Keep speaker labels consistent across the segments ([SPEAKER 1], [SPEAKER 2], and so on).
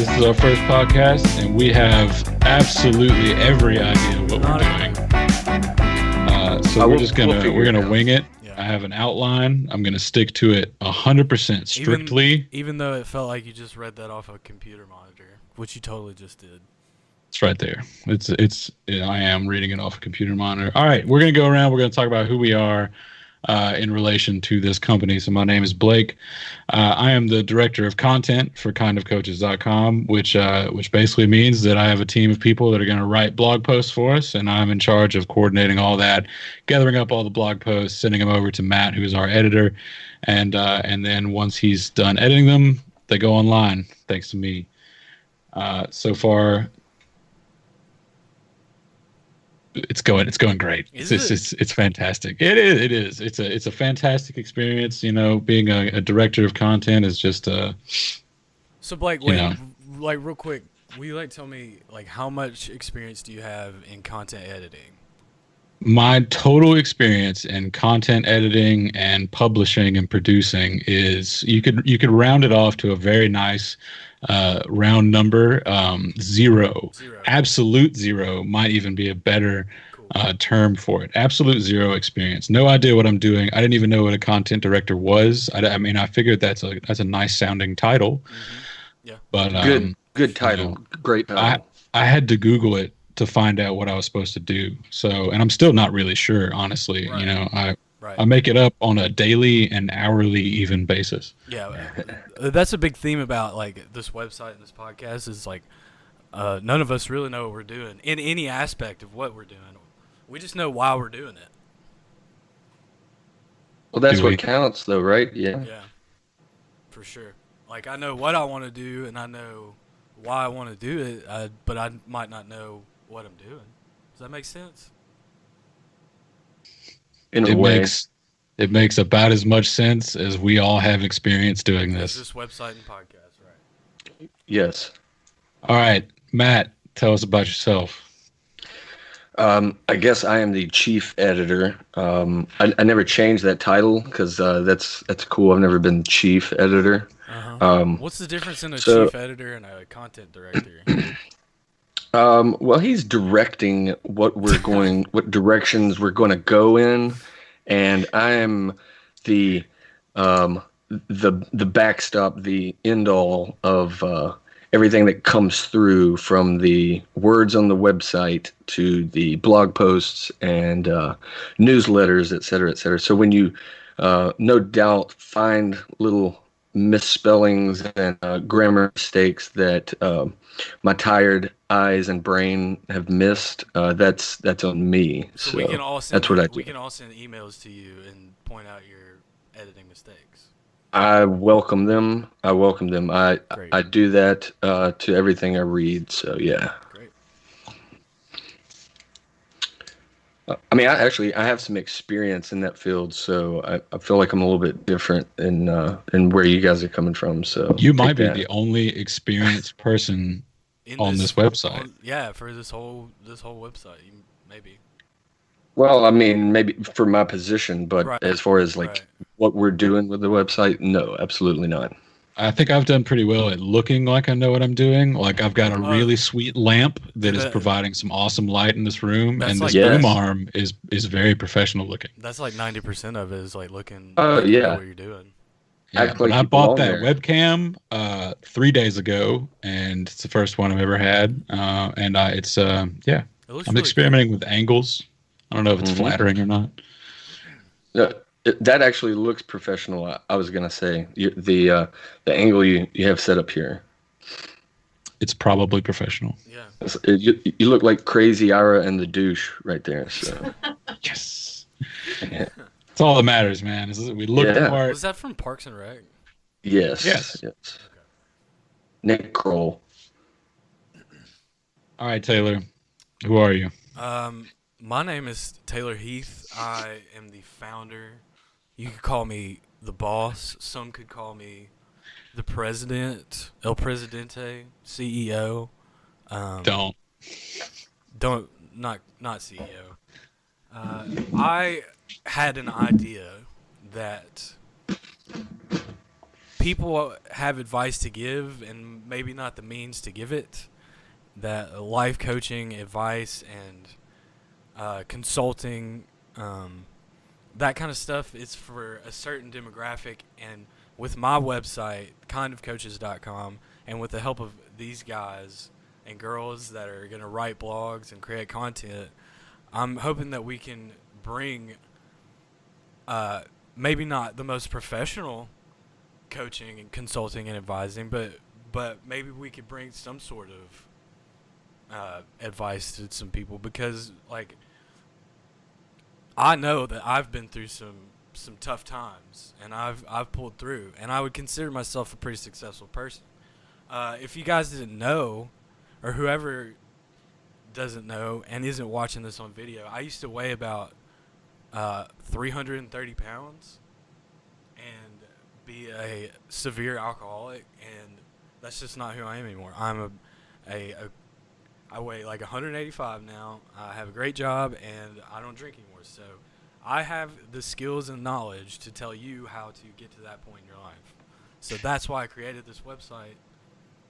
[SPEAKER 1] This is our first podcast, and we have absolutely every idea what we're doing. So we're gonna wing it.
[SPEAKER 2] Yeah.
[SPEAKER 1] I have an outline. I'm gonna stick to it 100% strictly.
[SPEAKER 2] Even though it felt like you just read that off a computer monitor, which you totally just did.
[SPEAKER 1] It's right there. I am reading it off a computer monitor. All right, we're gonna go around. We're gonna talk about who we are in relation to this company. So my name is Blake. I am the director of content for kindofcoaches.com, which basically means that I have a team of people that are going to write blog posts for us, and I'm in charge of coordinating all that, gathering up all the blog posts, sending them over to Matt, who is our editor, and then once he's done editing them, they go online thanks to me. So far, it's going great. It's fantastic. It is. It's a fantastic experience. You know, being a director of content is just
[SPEAKER 2] So Blake, wait, like real quick, will you tell me how much experience do you have in content editing?
[SPEAKER 1] My total experience in content editing and publishing and producing is you could round it off to a very nice round number. Zero. Absolute zero might even be a better term for it. Absolute zero experience. No idea what I'm doing. I didn't even know what a content director was. I mean, I figured that's a nice sounding title.
[SPEAKER 2] Mm-hmm. Yeah.
[SPEAKER 1] But
[SPEAKER 3] good title. Great title.
[SPEAKER 1] I had to Google it to find out what I was supposed to do. So, and I'm still not really sure, honestly.
[SPEAKER 2] Right.
[SPEAKER 1] You know, I make it up on a daily and hourly even basis.
[SPEAKER 2] Yeah, that's a big theme about this website and this podcast is none of us really know what we're doing in any aspect of what we're doing. We just know why we're doing it.
[SPEAKER 3] Well, that's what counts, though, right? Yeah.
[SPEAKER 2] Yeah, for sure. I know what I want to do, and I know why I want to do it, but I might not know what I'm doing. Does that make sense?
[SPEAKER 1] It makes about as much sense as we all have experience doing this.
[SPEAKER 2] This website and podcast, right?
[SPEAKER 3] Yes.
[SPEAKER 1] All right, Matt, tell us about yourself.
[SPEAKER 3] I guess I am the chief editor. I never changed that title because that's cool. I've never been chief editor.
[SPEAKER 2] Uh-huh. What's the difference in a chief editor and a content director?
[SPEAKER 3] Well, he's directing what directions we're going to go in, and I am the backstop, the end all of everything that comes through from the words on the website to the blog posts and newsletters, et cetera, et cetera. So when you no doubt find little misspellings and grammar mistakes that my tired eyes and brain have missed, that's on me. So
[SPEAKER 2] we can all send,
[SPEAKER 3] that's what I do.
[SPEAKER 2] We can all send emails to you and point out your editing mistakes.
[SPEAKER 3] I welcome them. I do that to everything I read. So yeah.
[SPEAKER 2] Great.
[SPEAKER 3] I mean, I have some experience in that field, so I feel like I'm a little bit different in where you guys are coming from. So
[SPEAKER 1] you might be the only experienced person on this website.
[SPEAKER 2] For this whole website, maybe.
[SPEAKER 3] Well, I mean, maybe for my position, but as far as what we're doing with the website, no, absolutely not.
[SPEAKER 1] I think I've done pretty well at looking like I know what I'm doing. I've got a really sweet lamp that is providing some awesome light in this room, and this boom arm is very professional looking.
[SPEAKER 2] That's 90% of it is looking.
[SPEAKER 3] Yeah.
[SPEAKER 2] What you're doing.
[SPEAKER 1] Yeah, I bought that webcam 3 days ago, and it's the first one I've ever had. I'm experimenting with angles. I don't know if it's flattering or not.
[SPEAKER 3] No, that actually looks professional. I was gonna say the angle you have set up here.
[SPEAKER 1] It's probably professional.
[SPEAKER 2] Yeah.
[SPEAKER 3] You look like Crazy Ira and the Douche right there. So.
[SPEAKER 1] Yes. Yeah. That's all that matters, man. We look the part.
[SPEAKER 2] Was that from Parks and Rec?
[SPEAKER 3] Yes. Okay. Nick Kroll.
[SPEAKER 1] All right, Taylor. Who are you?
[SPEAKER 2] My name is Taylor Heath. I am the founder. You could call me the boss. Some could call me the president, El Presidente, CEO.
[SPEAKER 1] Don't,
[SPEAKER 2] not CEO. I had an idea that people have advice to give and maybe not the means to give it, that life coaching advice and consulting, that kind of stuff is for a certain demographic. And with my website, kindofcoaches.com, and with the help of these guys and girls that are going to write blogs and create content, I'm hoping that we can bring maybe not the most professional coaching and consulting and advising, but maybe we could bring some sort of advice to some people, because like I know that I've been through some tough times, and I've pulled through, and I would consider myself a pretty successful person. If you guys didn't know, or whoever doesn't know and isn't watching this on video, I used to weigh about 330 pounds and be a severe alcoholic, and that's just not who I am anymore. I weigh like 185 now. I have a great job, and I don't drink anymore. So I have the skills and knowledge to tell you how to get to that point in your life. So that's why I created this website,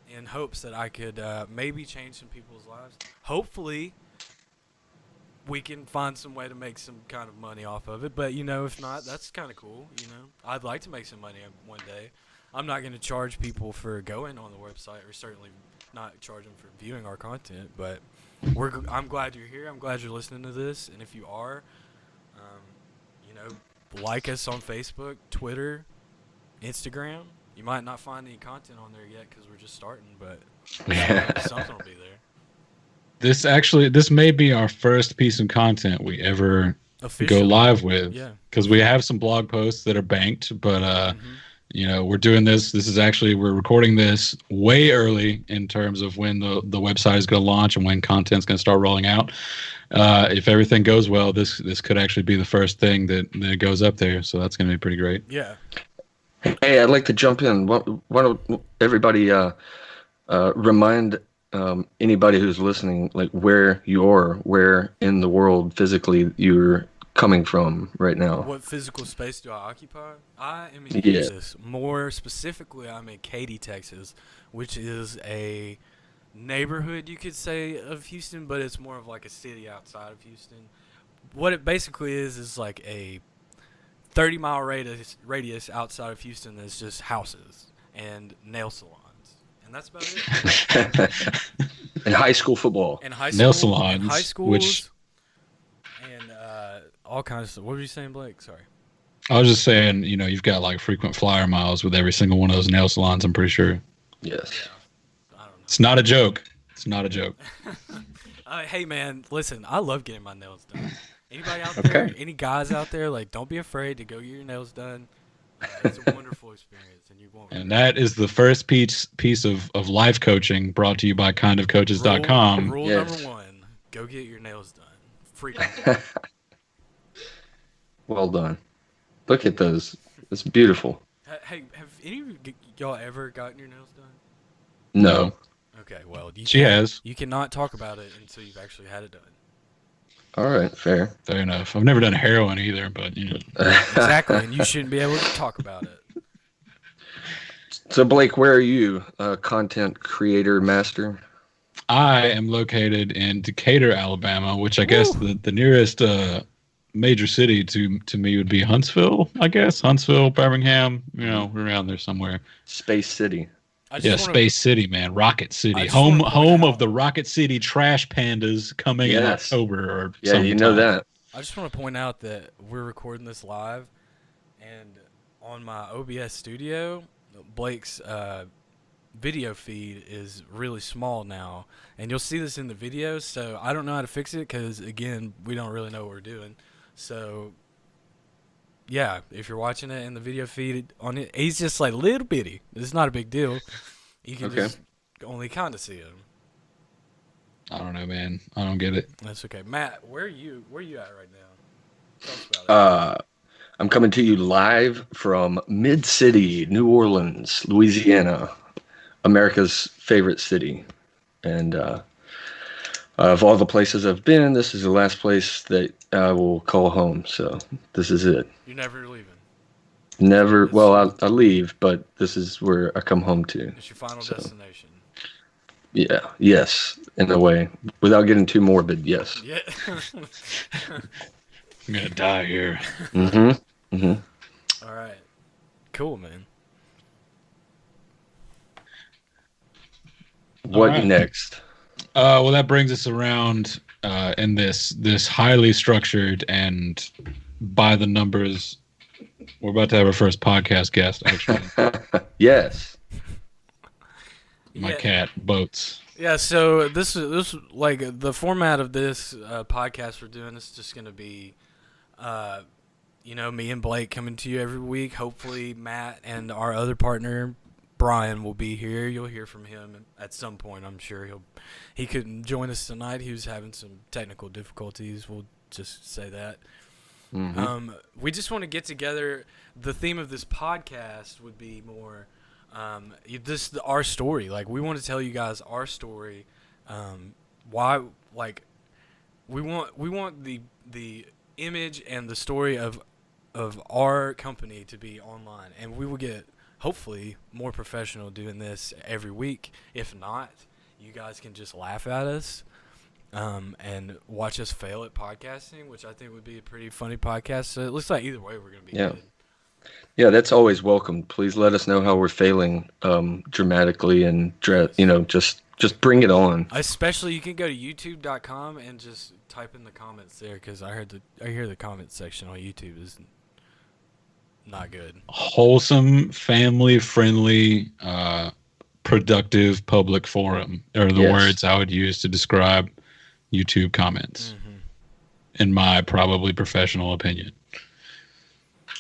[SPEAKER 2] in hopes that I could maybe change some people's lives. Hopefully, we can find some way to make some kind of money off of it. But, if not, that's kind of cool, I'd like to make some money one day. I'm not going to charge people for going on the website, or certainly not charge them for viewing our content. But I'm glad you're here. I'm glad you're listening to this. And if you are, like us on Facebook, Twitter, Instagram. You might not find any content on there yet because we're just starting, but something will be there.
[SPEAKER 1] This may be our first piece of content we ever
[SPEAKER 2] Officially.
[SPEAKER 1] go live with.
[SPEAKER 2] Yeah.
[SPEAKER 1] Because we have some blog posts that are banked, but we're doing this. This is actually, we're recording this way early in terms of when the website is going to launch and when content's going to start rolling out. If everything goes well, this could actually be the first thing that goes up there. So that's going to be pretty great.
[SPEAKER 2] Yeah.
[SPEAKER 3] Hey, I'd like to jump in. Why don't everybody remind anybody who's listening, like where in the world physically you're coming from right now?
[SPEAKER 2] What physical space do I occupy? I am in Texas. More specifically, I'm in Katy, Texas, which is a neighborhood, you could say, of Houston, but it's more of like a city outside of Houston. What it basically is like a 30-mile radius outside of Houston that's just houses and nail salons. And that's about it.
[SPEAKER 3] And high school football.
[SPEAKER 2] And high
[SPEAKER 1] nail
[SPEAKER 2] school,
[SPEAKER 1] salons,
[SPEAKER 2] and high schools,
[SPEAKER 1] which...
[SPEAKER 2] and all kinds of stuff. What were you saying, Blake? Sorry.
[SPEAKER 1] I was just saying, you've got like frequent flyer miles with every single one of those nail salons, I'm pretty sure.
[SPEAKER 3] Yes.
[SPEAKER 2] Yeah. I don't know.
[SPEAKER 1] It's not a joke. It's not a joke.
[SPEAKER 2] Hey, man, listen, I love getting my nails done. Anybody out there, any guys out there, like, don't be afraid to go get your nails done. It's a wonderful experience, and you won't.
[SPEAKER 1] And that is the first piece of life coaching brought to you by kindofcoaches.com.
[SPEAKER 2] Rule
[SPEAKER 3] Yes.
[SPEAKER 2] number 1, go get your nails done. Frequently.
[SPEAKER 3] Well done. Look at those. It's beautiful.
[SPEAKER 2] Hey, have any of y'all ever gotten your nails done?
[SPEAKER 3] No.
[SPEAKER 2] Okay, well,
[SPEAKER 1] She has.
[SPEAKER 2] You cannot talk about it until you've actually had it done.
[SPEAKER 3] All right, fair.
[SPEAKER 1] Fair enough. I've never done heroin either, but
[SPEAKER 2] Exactly, and you shouldn't be able to talk about it.
[SPEAKER 3] So, Blake, where are you? Content creator master?
[SPEAKER 1] I am located in Decatur, Alabama, which I guess the nearest major city to me would be Huntsville, I guess. Huntsville, Birmingham, around there somewhere.
[SPEAKER 3] Space City.
[SPEAKER 1] Space City, man. Rocket City. Home of the Rocket City Trash Pandas coming in October or
[SPEAKER 3] yeah, you know that.
[SPEAKER 2] I just want to point out that we're recording this live, and on my OBS studio, Blake's video feed is really small now, and you'll see this in the videos, so I don't know how to fix it because, again, we don't really know what we're doing. So, yeah, if you're watching it in the video feed on it, he's just like little bitty. It's not a big deal. You can just only kind of see him.
[SPEAKER 1] I don't know, man. I don't get it.
[SPEAKER 2] That's okay. Matt, where are you at right now? Tell us about it.
[SPEAKER 3] I'm coming to you live from Mid-City, New Orleans, Louisiana, America's favorite city. And of all the places I've been, this is the last place that I will call home. So this is it.
[SPEAKER 2] You're never leaving.
[SPEAKER 3] Never.
[SPEAKER 2] It's,
[SPEAKER 3] Well, I leave, but this is where I come home to.
[SPEAKER 2] it's your final
[SPEAKER 3] So
[SPEAKER 2] destination.
[SPEAKER 3] yeah, yes, in a way, without getting too morbid. Yes.
[SPEAKER 2] Yeah.
[SPEAKER 1] I'm gonna die here.
[SPEAKER 3] Mm-hmm. Mm-hmm.
[SPEAKER 2] All right. Cool, man.
[SPEAKER 1] All
[SPEAKER 3] What
[SPEAKER 1] right.
[SPEAKER 3] next?
[SPEAKER 1] Well, that brings us around in this highly structured and by the numbers. We're about to have our first podcast guest. Actually,
[SPEAKER 3] Yes.
[SPEAKER 1] my
[SPEAKER 2] Yeah.
[SPEAKER 1] cat Boats.
[SPEAKER 2] Yeah, so this like the format of this podcast we're doing is just gonna be, uh, me and Blake coming to you every week. Hopefully, Matt and our other partner Brian will be here. You'll hear from him at some point. I'm sure he couldn't join us tonight. He was having some technical difficulties. We'll just say that.
[SPEAKER 3] Mm-hmm.
[SPEAKER 2] We just want to get together. The theme of this podcast would be more our story. Like, we want to tell you guys our story. Why, like, we want the image and the story of our company to be online, and we will get hopefully more professional doing this every week. If not, you guys can just laugh at us. And watch us fail at podcasting, which I think would be a pretty funny podcast. So it looks like either way we're going to be
[SPEAKER 3] Yeah.
[SPEAKER 2] good.
[SPEAKER 3] Yeah, that's always welcome. Please let us know how we're failing dramatically and just bring it on.
[SPEAKER 2] Especially, you can go to youtube.com and just type in the comments there, because I hear the comments section on YouTube is not good.
[SPEAKER 1] Wholesome, family-friendly, productive public forum are the
[SPEAKER 3] Yes.
[SPEAKER 1] words I would use to describe YouTube comments, in my probably professional opinion.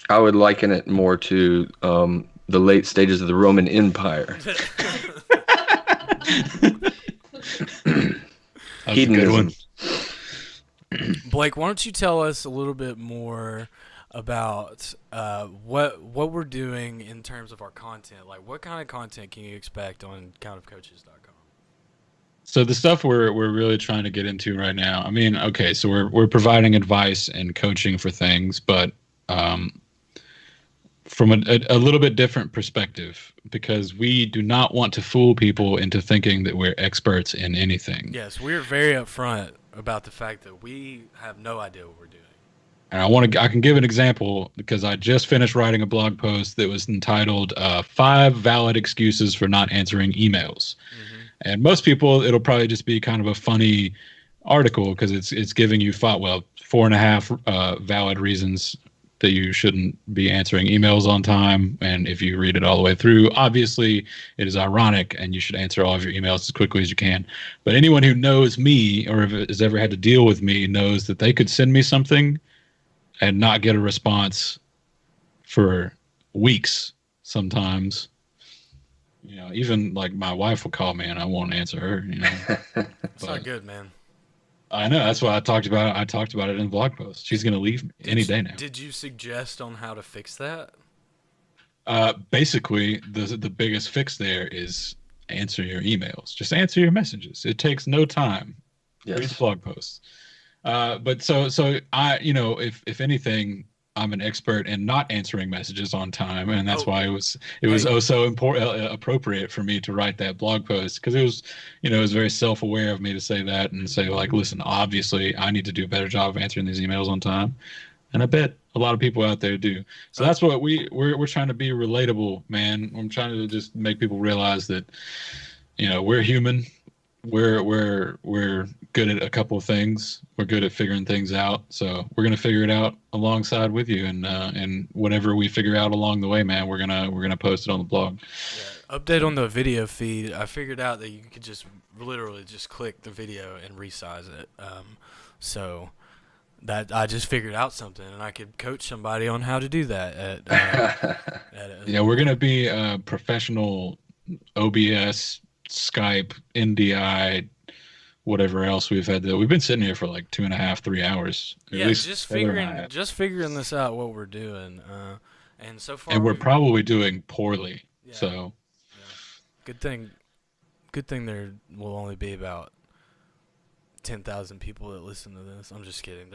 [SPEAKER 3] I would liken it more to the late stages of the Roman Empire.
[SPEAKER 1] That's a good one.
[SPEAKER 2] Blake, why don't you tell us a little bit more about what we're doing in terms of our content? Like, what kind of content can you expect on countofcoaches.com?
[SPEAKER 1] So the stuff we're really trying to get into right now. I mean, okay, so we're providing advice and coaching for things, but from a little bit different perspective, because we do not want to fool people into thinking that we're experts in anything.
[SPEAKER 2] Yes, we're very upfront about the fact that we have no idea what we're doing.
[SPEAKER 1] And I can give an example because I just finished writing a blog post that was entitled 5 Valid Excuses for Not Answering Emails. And most people, it'll probably just be kind of a funny article because it's giving you 4.5 valid reasons that you shouldn't be answering emails on time. And if you read it all the way through, obviously it is ironic and you should answer all of your emails as quickly as you can. But anyone who knows me or has ever had to deal with me knows that they could send me something and not get a response for weeks sometimes. Even like my wife will call me and I won't answer her.
[SPEAKER 2] It's not good, man.
[SPEAKER 1] I know. That's why I talked about it. I talked about it in the blog post. She's going to leave me any day now.
[SPEAKER 2] Did you suggest on how to fix that?
[SPEAKER 1] Basically, the biggest fix there is answer your emails. Just answer your messages. It takes no time.
[SPEAKER 3] Yes.
[SPEAKER 1] Read the blog posts. But so I, if anything, I'm an expert in not answering messages on time, and that's why it was so important, appropriate for me to write that blog post, because it was very self-aware of me to say that and say, like, listen, obviously I need to do a better job of answering these emails on time, and I bet a lot of people out there do. So that's what we're trying to be relatable, man. I'm trying to just make people realize that we're human. We're good at a couple of things. We're good at figuring things out. So we're gonna figure it out alongside with you, and whatever we figure out along the way, man, we're gonna post it on the blog.
[SPEAKER 2] Yeah. Update on the video feed. I figured out that you could just literally just click the video and resize it. So that I just figured out something, and I could coach somebody on how to do that.
[SPEAKER 1] Yeah, we're gonna be professional OBS, Skype, NDI, whatever else we've had. We've been sitting here for like 2.5, 3 hours.
[SPEAKER 2] Yeah, just figuring this out what we're doing, and so far.
[SPEAKER 1] And we're probably doing poorly.
[SPEAKER 2] Yeah,
[SPEAKER 1] so.
[SPEAKER 2] Yeah. Good thing there will only be about 10,000 people that listen to this. I'm just kidding.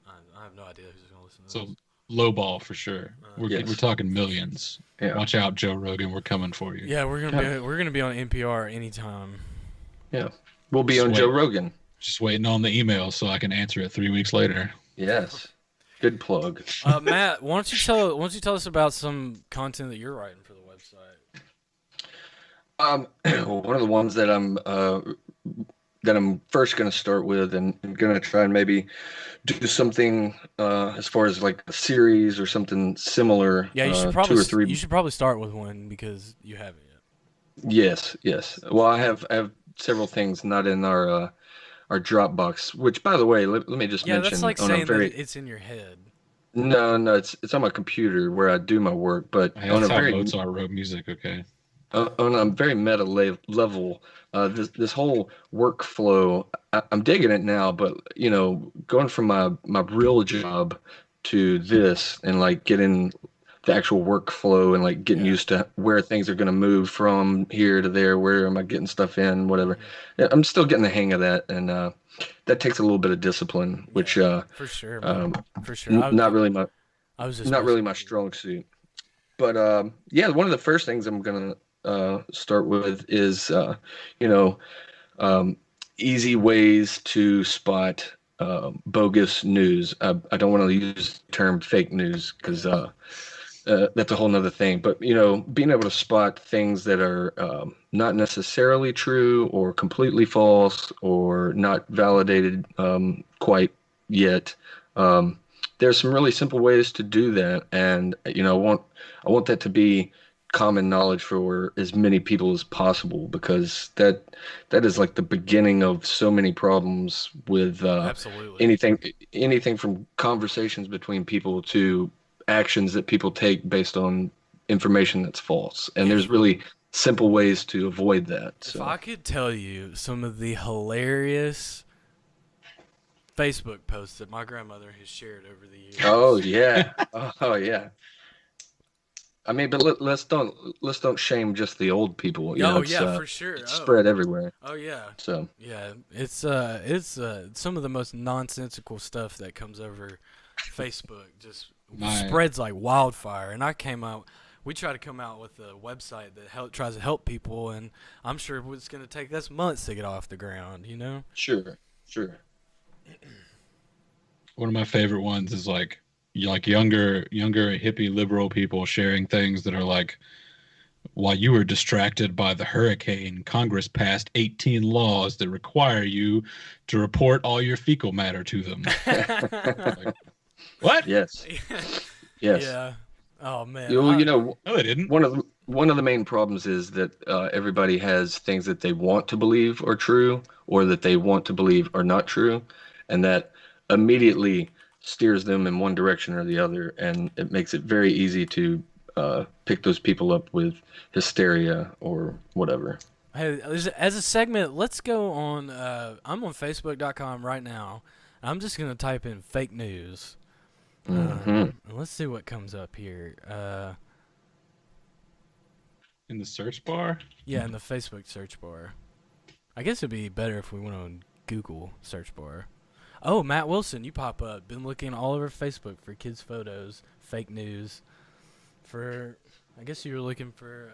[SPEAKER 2] I have no idea who's going to listen to this.
[SPEAKER 1] low ball for sure. We're
[SPEAKER 3] Yes.
[SPEAKER 1] talking millions.
[SPEAKER 3] Yeah.
[SPEAKER 1] Watch out, Joe Rogan. We're coming for you.
[SPEAKER 2] Yeah, we're gonna be on NPR anytime.
[SPEAKER 3] Yeah. We'll be on
[SPEAKER 1] Sweet.
[SPEAKER 3] Joe Rogan.
[SPEAKER 1] Just waiting on the email so I can answer it 3 weeks later.
[SPEAKER 3] Yes. Good plug.
[SPEAKER 2] Matt, why don't you tell us about some content that you're writing for the website?
[SPEAKER 3] One of the ones that I'm first going to start with, and going to try and maybe do something as far as like a series or something similar.
[SPEAKER 2] Yeah, you should
[SPEAKER 3] 2 or 3.
[SPEAKER 2] You should probably start with one because you haven't yet.
[SPEAKER 3] Yes. Well, I have several things not in our Dropbox. Which, by the way, let me just
[SPEAKER 2] Yeah,
[SPEAKER 3] mention.
[SPEAKER 2] that's like
[SPEAKER 3] on
[SPEAKER 2] saying
[SPEAKER 3] a very,
[SPEAKER 2] that it's in your head.
[SPEAKER 3] No, it's on my computer where I do my work. But
[SPEAKER 1] Hey,
[SPEAKER 3] on
[SPEAKER 1] that's
[SPEAKER 3] a
[SPEAKER 1] how
[SPEAKER 3] very
[SPEAKER 1] Mozart wrote music, okay?
[SPEAKER 3] on a very meta level, this whole workflow, I'm digging it now. But going from my real job to this, and like getting the actual workflow, and like getting
[SPEAKER 2] Yeah.
[SPEAKER 3] used to where things are going to move from here to there, where am I getting stuff in, whatever. Yeah, I'm still getting the hang of that, and that takes a little bit of discipline, which
[SPEAKER 2] For sure, man. For sure.
[SPEAKER 3] not really my
[SPEAKER 2] I was just
[SPEAKER 3] not really my
[SPEAKER 2] messing with you.
[SPEAKER 3] strong suit. But yeah, one of the first things I'm gonna start with is easy ways to spot bogus news. I don't want to use the term fake news because that's a whole nother thing. But being able to spot things that are not necessarily true or completely false or not validated quite yet. There's some really simple ways to do that, and I want that to be common knowledge for as many people as possible, because that is like the beginning of so many problems with
[SPEAKER 2] Absolutely.
[SPEAKER 3] anything from conversations between people to actions that people take based on information that's false. And there's really simple ways to avoid that.
[SPEAKER 2] If
[SPEAKER 3] So
[SPEAKER 2] I could tell you some of the hilarious Facebook posts that my grandmother has shared over the years.
[SPEAKER 3] oh yeah. Oh yeah. I mean, but let's don't shame just the old people.
[SPEAKER 2] Oh
[SPEAKER 3] It's,
[SPEAKER 2] yeah, for sure.
[SPEAKER 3] it's spread everywhere.
[SPEAKER 2] Oh yeah.
[SPEAKER 3] So
[SPEAKER 2] Yeah, it's some of the most nonsensical stuff that comes over Facebook just spreads like wildfire. And we try to come out with a website that tries to help people, and I'm sure it's going to take us months to get off the ground.
[SPEAKER 3] sure.
[SPEAKER 1] One of my favorite ones is like younger hippie liberal people sharing things that are like, while you were distracted by the hurricane, Congress passed 18 laws that require you to report all your fecal matter to them. Like, what?
[SPEAKER 3] Yes.
[SPEAKER 2] Yeah. Oh man.
[SPEAKER 1] No, they didn't.
[SPEAKER 3] One of the main problems is that everybody has things that they want to believe are true, or that they want to believe are not true, and that immediately steers them in one direction or the other, and it makes it very easy to pick those people up with hysteria or whatever.
[SPEAKER 2] Hey, as a segment, let's go on. I'm on Facebook.com right now. I'm just gonna type in fake news. Let's see what comes up here.
[SPEAKER 1] In the search bar?
[SPEAKER 2] Yeah, in the Facebook search bar. I guess it'd be better if we went on Google search bar. Oh, Matt Wilson, you pop up. Been looking all over Facebook for kids' photos, fake news. I guess you were looking for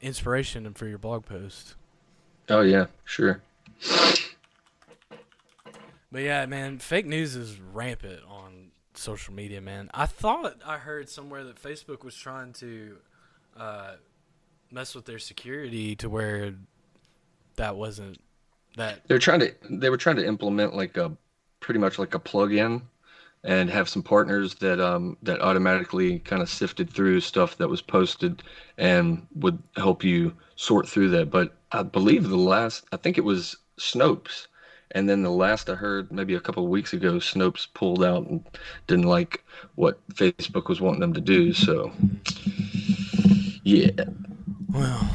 [SPEAKER 2] inspiration and for your blog post.
[SPEAKER 3] Oh yeah, sure.
[SPEAKER 2] But yeah, man, fake news is rampant on social media, man. I thought I heard somewhere that Facebook was trying to mess with their security to where that wasn't that.
[SPEAKER 3] They were trying to implement like pretty much like a plug-in, and have some partners that that automatically kind of sifted through stuff that was posted and would help you sort through that. But I believe I think it was Snopes. And then the last I heard, maybe a couple of weeks ago, Snopes pulled out and didn't like what Facebook was wanting them to do. So, yeah.
[SPEAKER 2] Well,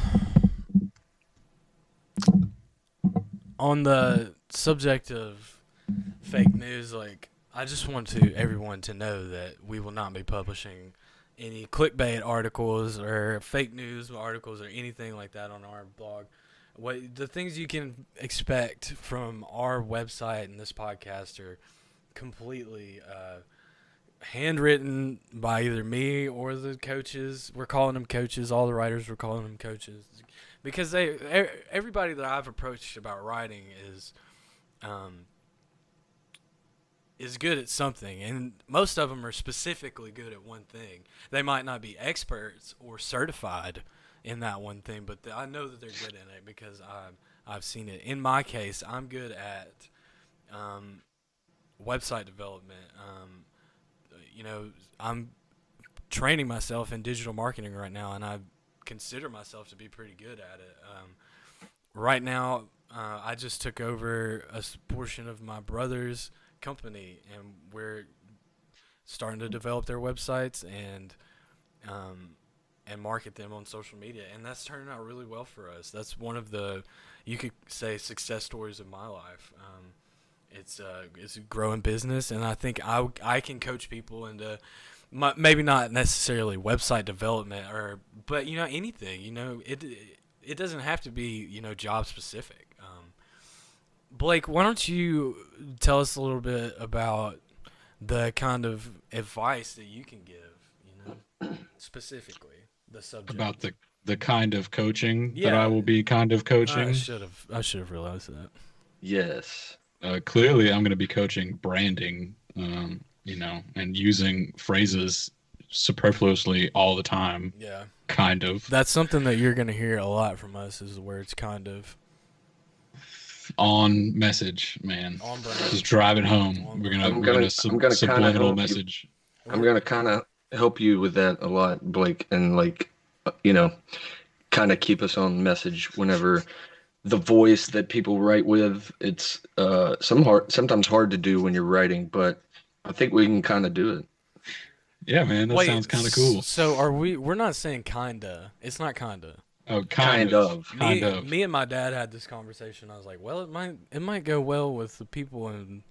[SPEAKER 2] on the subject of fake news, like, I just want everyone to know that we will not be publishing any clickbait articles or fake news articles or anything like that on our blog. The things you can expect from our website and this podcast are completely handwritten by either me or the coaches. We're calling them coaches. All the writers were calling them coaches because everybody that I've approached about writing is good at something, and most of them are specifically good at one thing. They might not be experts or certified in that one thing, but I know that they're good in it because I've seen it. In my case, I'm good at website development. I'm training myself in digital marketing right now, and I consider myself to be pretty good at it. Right now, I just took over a portion of my brother's company, and we're starting to develop their websites and market them on social media, and that's turning out really well for us. That's one of the, you could say, success stories of my life. It's a growing business, and I think I can coach people into maybe not necessarily website development but anything. It doesn't have to be job specific. Blake, why don't you tell us a little bit about the kind of advice that you can give, specifically the subject
[SPEAKER 1] About the kind of coaching that
[SPEAKER 2] Yeah.
[SPEAKER 1] I will be kind of coaching.
[SPEAKER 2] I should have realized that.
[SPEAKER 3] Yes.
[SPEAKER 1] Clearly, I'm going to be coaching branding, and using phrases superfluously all the time,
[SPEAKER 2] Yeah,
[SPEAKER 1] kind of.
[SPEAKER 2] that's something that you're gonna hear a lot from us is the words kind of.
[SPEAKER 1] On message, man.
[SPEAKER 2] On brand.
[SPEAKER 1] Just drive it home.
[SPEAKER 2] On
[SPEAKER 1] We're
[SPEAKER 2] brand.
[SPEAKER 1] gonna
[SPEAKER 3] I'm
[SPEAKER 1] we're
[SPEAKER 3] gonna-
[SPEAKER 1] gonna
[SPEAKER 3] I'm gonna kinda
[SPEAKER 1] subliminal
[SPEAKER 3] help you.
[SPEAKER 1] message.
[SPEAKER 3] I'm going to kind of help you with that a lot, Blake, and kind of keep us on message whenever the voice that people write with, it's sometimes hard to do when you're writing, but I think we can kind of do it.
[SPEAKER 1] Yeah, man, that sounds kind of cool.
[SPEAKER 2] So we're not saying kinda. It's not kinda.
[SPEAKER 1] Oh,
[SPEAKER 3] Kind of.
[SPEAKER 1] kind of.
[SPEAKER 2] Me and my dad had this conversation. I was like, well, it might go well with the people in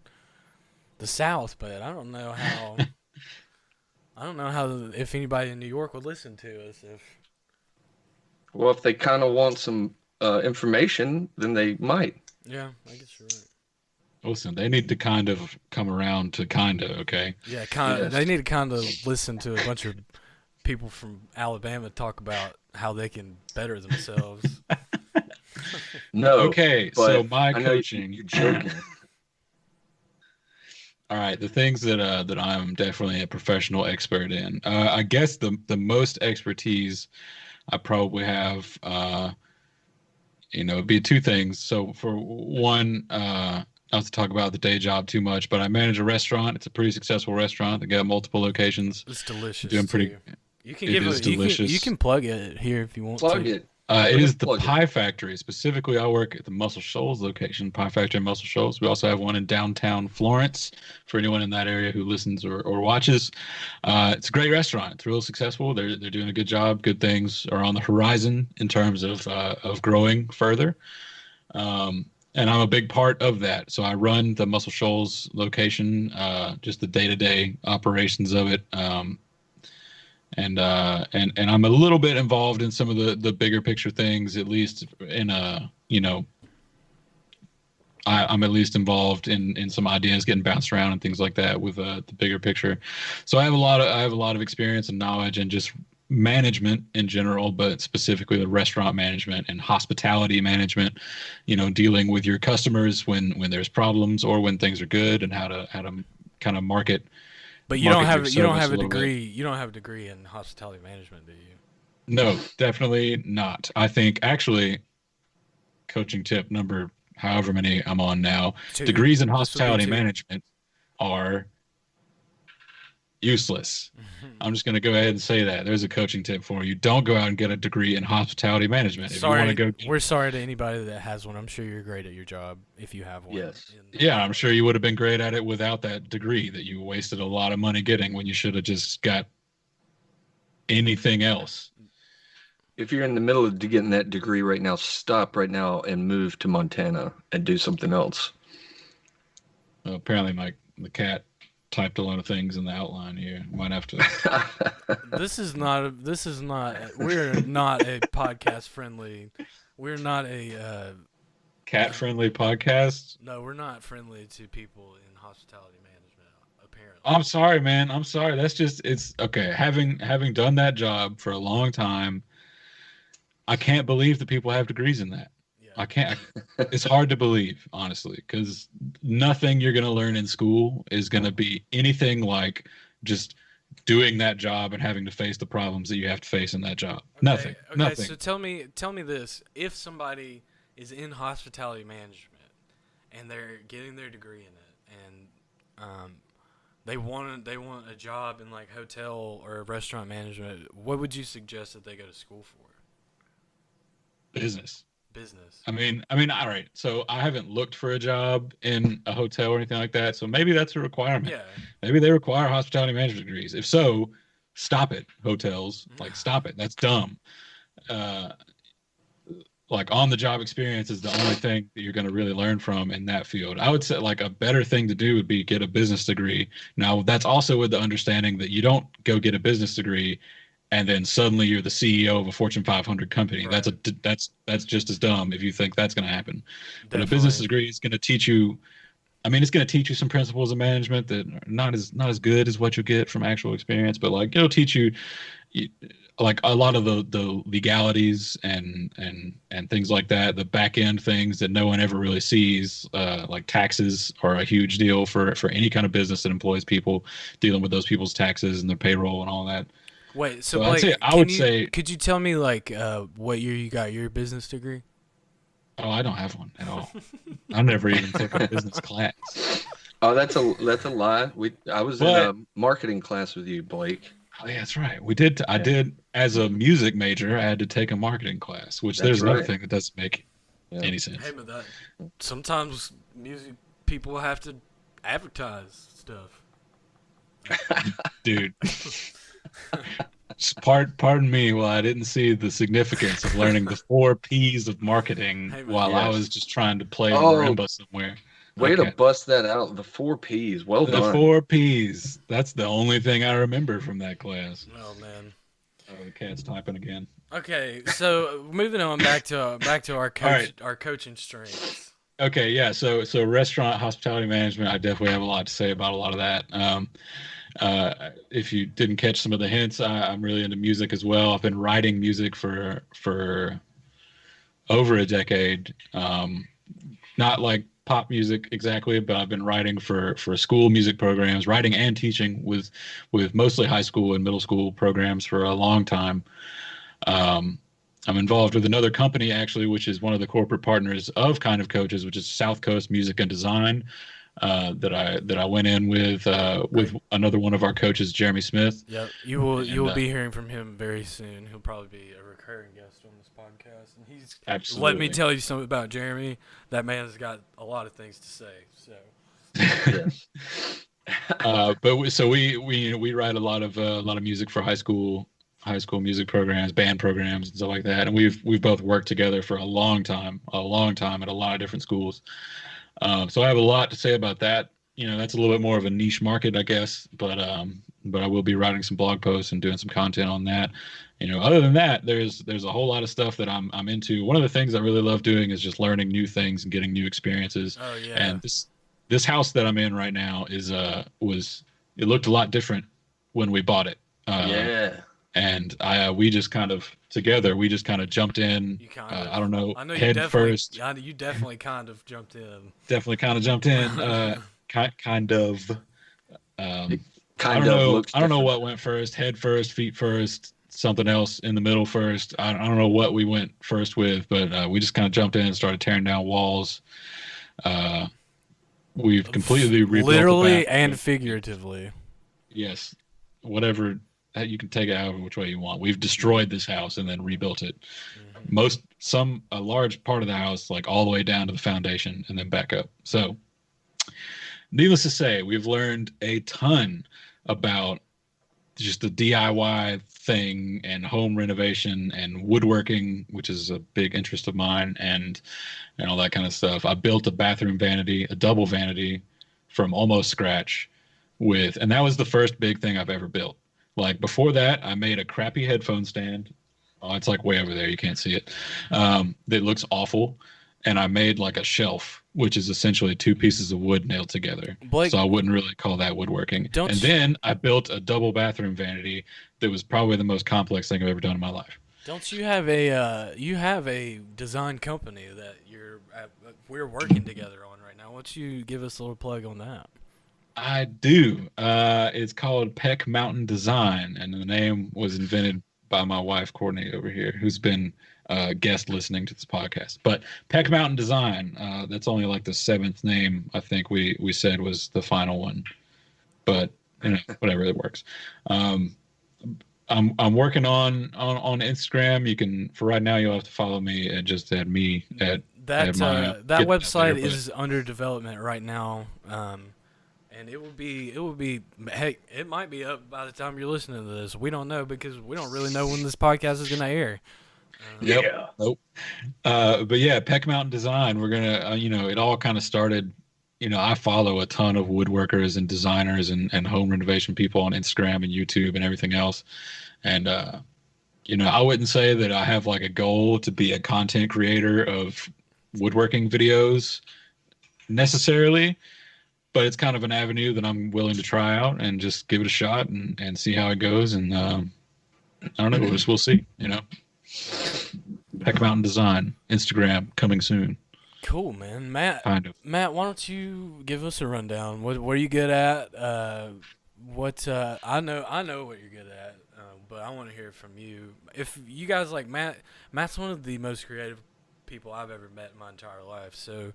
[SPEAKER 2] the South, but I don't know how. I don't know how if anybody in New York would listen to us if.
[SPEAKER 3] Well, if they kind of want some information, then they might.
[SPEAKER 2] Yeah, I guess you're right.
[SPEAKER 1] Listen, they need to kind of come around to kind of, okay?
[SPEAKER 2] Yeah, kind of.
[SPEAKER 3] Yes.
[SPEAKER 2] They need to kind of listen to a bunch of people from Alabama talk about how they can better themselves.
[SPEAKER 3] No.
[SPEAKER 1] Okay,
[SPEAKER 3] but
[SPEAKER 1] so my
[SPEAKER 3] I know
[SPEAKER 1] coaching.
[SPEAKER 3] you're joking.
[SPEAKER 1] All right, the things that I'm definitely a professional expert in. I guess the most expertise I probably have, it'd be two things. So for one, not to talk about the day job too much, but I manage a restaurant. It's a pretty successful restaurant. They got multiple locations.
[SPEAKER 2] It's delicious.
[SPEAKER 1] Doing pretty.
[SPEAKER 2] too. You can
[SPEAKER 1] It
[SPEAKER 2] give
[SPEAKER 1] is
[SPEAKER 2] it. You
[SPEAKER 1] delicious.
[SPEAKER 2] can plug it here if you want
[SPEAKER 3] Plug
[SPEAKER 2] to.
[SPEAKER 3] it.
[SPEAKER 1] It is the
[SPEAKER 3] Plug it.
[SPEAKER 1] Pie Factory. Specifically, I work at the Muscle Shoals location, Pie Factory in Muscle Shoals. We also have one in downtown Florence for anyone in that area who listens or watches. It's a great restaurant. It's real successful. They're doing a good job. Good things are on the horizon in terms of growing further. And I'm a big part of that. So I run the Muscle Shoals location, just the day-to-day operations of it. And I'm a little bit involved in some of the bigger picture things, at least in I'm at least involved in some ideas getting bounced around and things like that with the bigger picture. So I have a lot of experience and knowledge and just management in general, but specifically the restaurant management and hospitality management, dealing with your customers when there's problems or when things are good, and how to kind of market.
[SPEAKER 2] But you don't have
[SPEAKER 1] your service
[SPEAKER 2] a
[SPEAKER 1] a little
[SPEAKER 2] degree. You don't have a degree in hospitality management, do you?
[SPEAKER 1] No, definitely not. I think actually, coaching tip number however many I'm on now,
[SPEAKER 2] Two.
[SPEAKER 1] degrees in
[SPEAKER 2] This would be
[SPEAKER 1] hospitality
[SPEAKER 2] two.
[SPEAKER 1] management are useless. I'm just going to go ahead and say that. There's a coaching tip for you. Don't go out and get a degree in hospitality management. If you want to go,
[SPEAKER 2] We're sorry to anybody that has one. I'm sure you're great at your job if you have one.
[SPEAKER 3] Yes.
[SPEAKER 1] yeah, I'm sure you would have been great at it without that degree that you wasted a lot of money getting when you should have just got anything else.
[SPEAKER 3] If you're in the middle of getting that degree right now, stop right now and move to Montana and do something else.
[SPEAKER 1] Well, apparently, the cat typed a lot of things in the outline here. Might have to.
[SPEAKER 2] This is not. We're not a podcast friendly. We're not a.
[SPEAKER 1] Cat-friendly podcast.
[SPEAKER 2] No, we're not friendly to people in hospitality management. Apparently.
[SPEAKER 1] I'm sorry, man. I'm sorry. That's just it's okay. Having done that job for a long time, I can't believe that people have degrees in that.
[SPEAKER 2] Yeah.
[SPEAKER 1] I can't. It's hard to believe, honestly, because nothing you're going to learn in school is going to be anything like just doing that job and having to face the problems that you have to face in that job.
[SPEAKER 2] Okay,
[SPEAKER 1] Nothing.
[SPEAKER 2] okay,
[SPEAKER 1] Nothing.
[SPEAKER 2] so tell me this: if somebody is in hospitality management and they're getting their degree in it, and they want a job in like hotel or restaurant management, what would you suggest that they go to school for?
[SPEAKER 1] Business.
[SPEAKER 2] Business.
[SPEAKER 1] I mean, all right. So I haven't looked for a job in a hotel or anything like that. So maybe that's a requirement.
[SPEAKER 2] Yeah.
[SPEAKER 1] Maybe they require hospitality management degrees. If so, stop it, hotels. Like, stop it. That's dumb. Uh, like on the job experience is the only thing that you're going to really learn from in that field. I would say like a better thing to do would be get a business degree. Now, that's also with the understanding that you don't go get a business degree and then suddenly you're the CEO of a Fortune 500 company.
[SPEAKER 2] Right.
[SPEAKER 1] That's just as dumb if you think that's going to happen. But a
[SPEAKER 2] Definitely.
[SPEAKER 1] business degree is going to teach you. I mean, it's going to teach you some principles of management that are not as good as what you get from actual experience, but like it'll teach you like a lot of the legalities and things like that, the back end things that no one ever really sees. Like taxes are a huge deal for any kind of business that employs people, dealing with those people's taxes and their payroll and all that.
[SPEAKER 2] Wait, so
[SPEAKER 1] So I'd
[SPEAKER 2] Blake,
[SPEAKER 1] say I would say
[SPEAKER 2] could you tell me like what year you got your business degree?
[SPEAKER 1] oh, I don't have one at all. I never even took a business class.
[SPEAKER 3] Oh, that's a lie. I was in
[SPEAKER 1] But-
[SPEAKER 3] a marketing class with you, Blake.
[SPEAKER 1] Oh, yeah, that's right. We did. I
[SPEAKER 3] Yeah.
[SPEAKER 1] did as a music major. I had to take a marketing class, which
[SPEAKER 3] That's
[SPEAKER 1] there's another
[SPEAKER 3] right.
[SPEAKER 1] thing that doesn't make
[SPEAKER 3] Yeah.
[SPEAKER 1] any sense.
[SPEAKER 2] Hey, but that sometimes music people have to advertise stuff.
[SPEAKER 1] Dude. Just pardon me while I didn't see the significance of learning the 4 P's of marketing
[SPEAKER 2] Hey, man.
[SPEAKER 1] while I
[SPEAKER 3] Yes.
[SPEAKER 1] was just trying to play
[SPEAKER 3] Oh.
[SPEAKER 1] marimba somewhere.
[SPEAKER 3] Way
[SPEAKER 1] Okay.
[SPEAKER 3] to bust that out. The 4 P's. Well
[SPEAKER 1] The
[SPEAKER 3] done.
[SPEAKER 1] 4 P's. That's the only thing I remember from that class.
[SPEAKER 2] Oh man.
[SPEAKER 1] Oh, the cat's typing again.
[SPEAKER 2] Okay, so moving on back to our coach
[SPEAKER 1] right.
[SPEAKER 2] our coaching strengths.
[SPEAKER 1] Okay, yeah. So restaurant hospitality management, I definitely have a lot to say about a lot of that. If you didn't catch some of the hints, I'm really into music as well. I've been writing music for over a decade. Not like pop music exactly, but I've been writing for school music programs, writing and teaching with mostly high school and middle school programs for a long time. I'm involved with another company actually, which is one of the corporate partners of Kind of Coaches, which is South Coast Music and Design. That I went in with another one of our coaches, Jeremy Smith.
[SPEAKER 2] Yep, you will
[SPEAKER 1] And,
[SPEAKER 2] be hearing from him very soon. He'll probably be a recurring guest on this podcast, and he's
[SPEAKER 1] Absolutely.
[SPEAKER 2] let me tell you something about Jeremy. That man's got a lot of things to say. So
[SPEAKER 3] Yes.
[SPEAKER 1] So we write a lot of music for high school music programs, band programs, and stuff like that. And we've both worked together for a long time at a lot of different schools. So I have a lot to say about that. You know, that's a little bit more of a niche market, I guess. But I will be writing some blog posts and doing some content on that. You know, other than that, there's a whole lot of stuff that I'm into. One of the things I really love doing is just learning new things and getting new experiences.
[SPEAKER 2] oh yeah,
[SPEAKER 1] And this house that I'm in right now it looked a lot different when we bought it.
[SPEAKER 3] Yeah.
[SPEAKER 1] And we just kind of jumped in.
[SPEAKER 2] you kind of
[SPEAKER 1] I don't know,
[SPEAKER 2] I know you
[SPEAKER 1] head
[SPEAKER 2] definitely
[SPEAKER 1] first.
[SPEAKER 2] you definitely kind of jumped in.
[SPEAKER 1] Definitely kind of jumped in. Kind of. I
[SPEAKER 3] Kind
[SPEAKER 1] don't
[SPEAKER 3] of
[SPEAKER 1] know.
[SPEAKER 3] looks
[SPEAKER 1] I don't know
[SPEAKER 3] different.
[SPEAKER 1] what went first. Head first, feet first, something else in the middle first. I don't know what we went first with, but we just kind of jumped in and started tearing down walls. We've completely rebuilt the
[SPEAKER 2] Literally
[SPEAKER 1] bathroom.
[SPEAKER 2] and figuratively.
[SPEAKER 1] Yes, whatever you can take it however which way you want. We've destroyed this house and then rebuilt it. A large part of the house, like all the way down to the foundation and then back up. So, needless to say, we've learned a ton about just the DIY thing and home renovation and woodworking, which is a big interest of mine, and all that kind of stuff. I built a bathroom vanity, a double vanity, from almost scratch and that was the first big thing I've ever built. Like before that, I made a crappy headphone stand. Oh, it's like way over there. You can't see it. That looks awful. And I made like a shelf which is essentially two pieces of wood nailed together.
[SPEAKER 2] Blake,
[SPEAKER 1] So I wouldn't really call that woodworking.
[SPEAKER 2] don't
[SPEAKER 1] And
[SPEAKER 2] you,
[SPEAKER 1] then I built a double bathroom vanity that was probably the most complex thing I've ever done in my life.
[SPEAKER 2] don't you have a design company that we're working together on right now? Why don't you give us a little plug on that?
[SPEAKER 1] I do. It's called Peck Mountain Design, and the name was invented by my wife Courtney over here, who's been guest listening to this podcast. But Peck Mountain Design, that's only like the seventh name I think we said was the final one. But whatever, it works. Um, I'm working on Instagram. You can, for right now, you'll have to follow me and just add me at my
[SPEAKER 2] That
[SPEAKER 1] get
[SPEAKER 2] website
[SPEAKER 1] there, but
[SPEAKER 2] is under development right now, and it will be. Hey, it might be up by the time you're listening to this. We don't know because we don't really know when this podcast is going to air.
[SPEAKER 1] Yep.
[SPEAKER 3] Yeah.
[SPEAKER 1] Nope. But yeah, Peck Mountain Design. We're gonna, it all kind of started. I follow a ton of woodworkers and designers and home renovation people on Instagram and YouTube and everything else. And I wouldn't say that I have like a goal to be a content creator of woodworking videos necessarily, but it's kind of an avenue that I'm willing to try out and just give it a shot and see how it goes. And I don't know, we'll see. Peck Mountain Design, Instagram coming soon.
[SPEAKER 2] Cool, man. Matt,
[SPEAKER 1] Kind of.
[SPEAKER 2] Matt, why don't you give us a rundown? What are you good at? I know what you're good at, but I want to hear it from you. If you guys like Matt's one of the most creative people I've ever met in my entire life. So,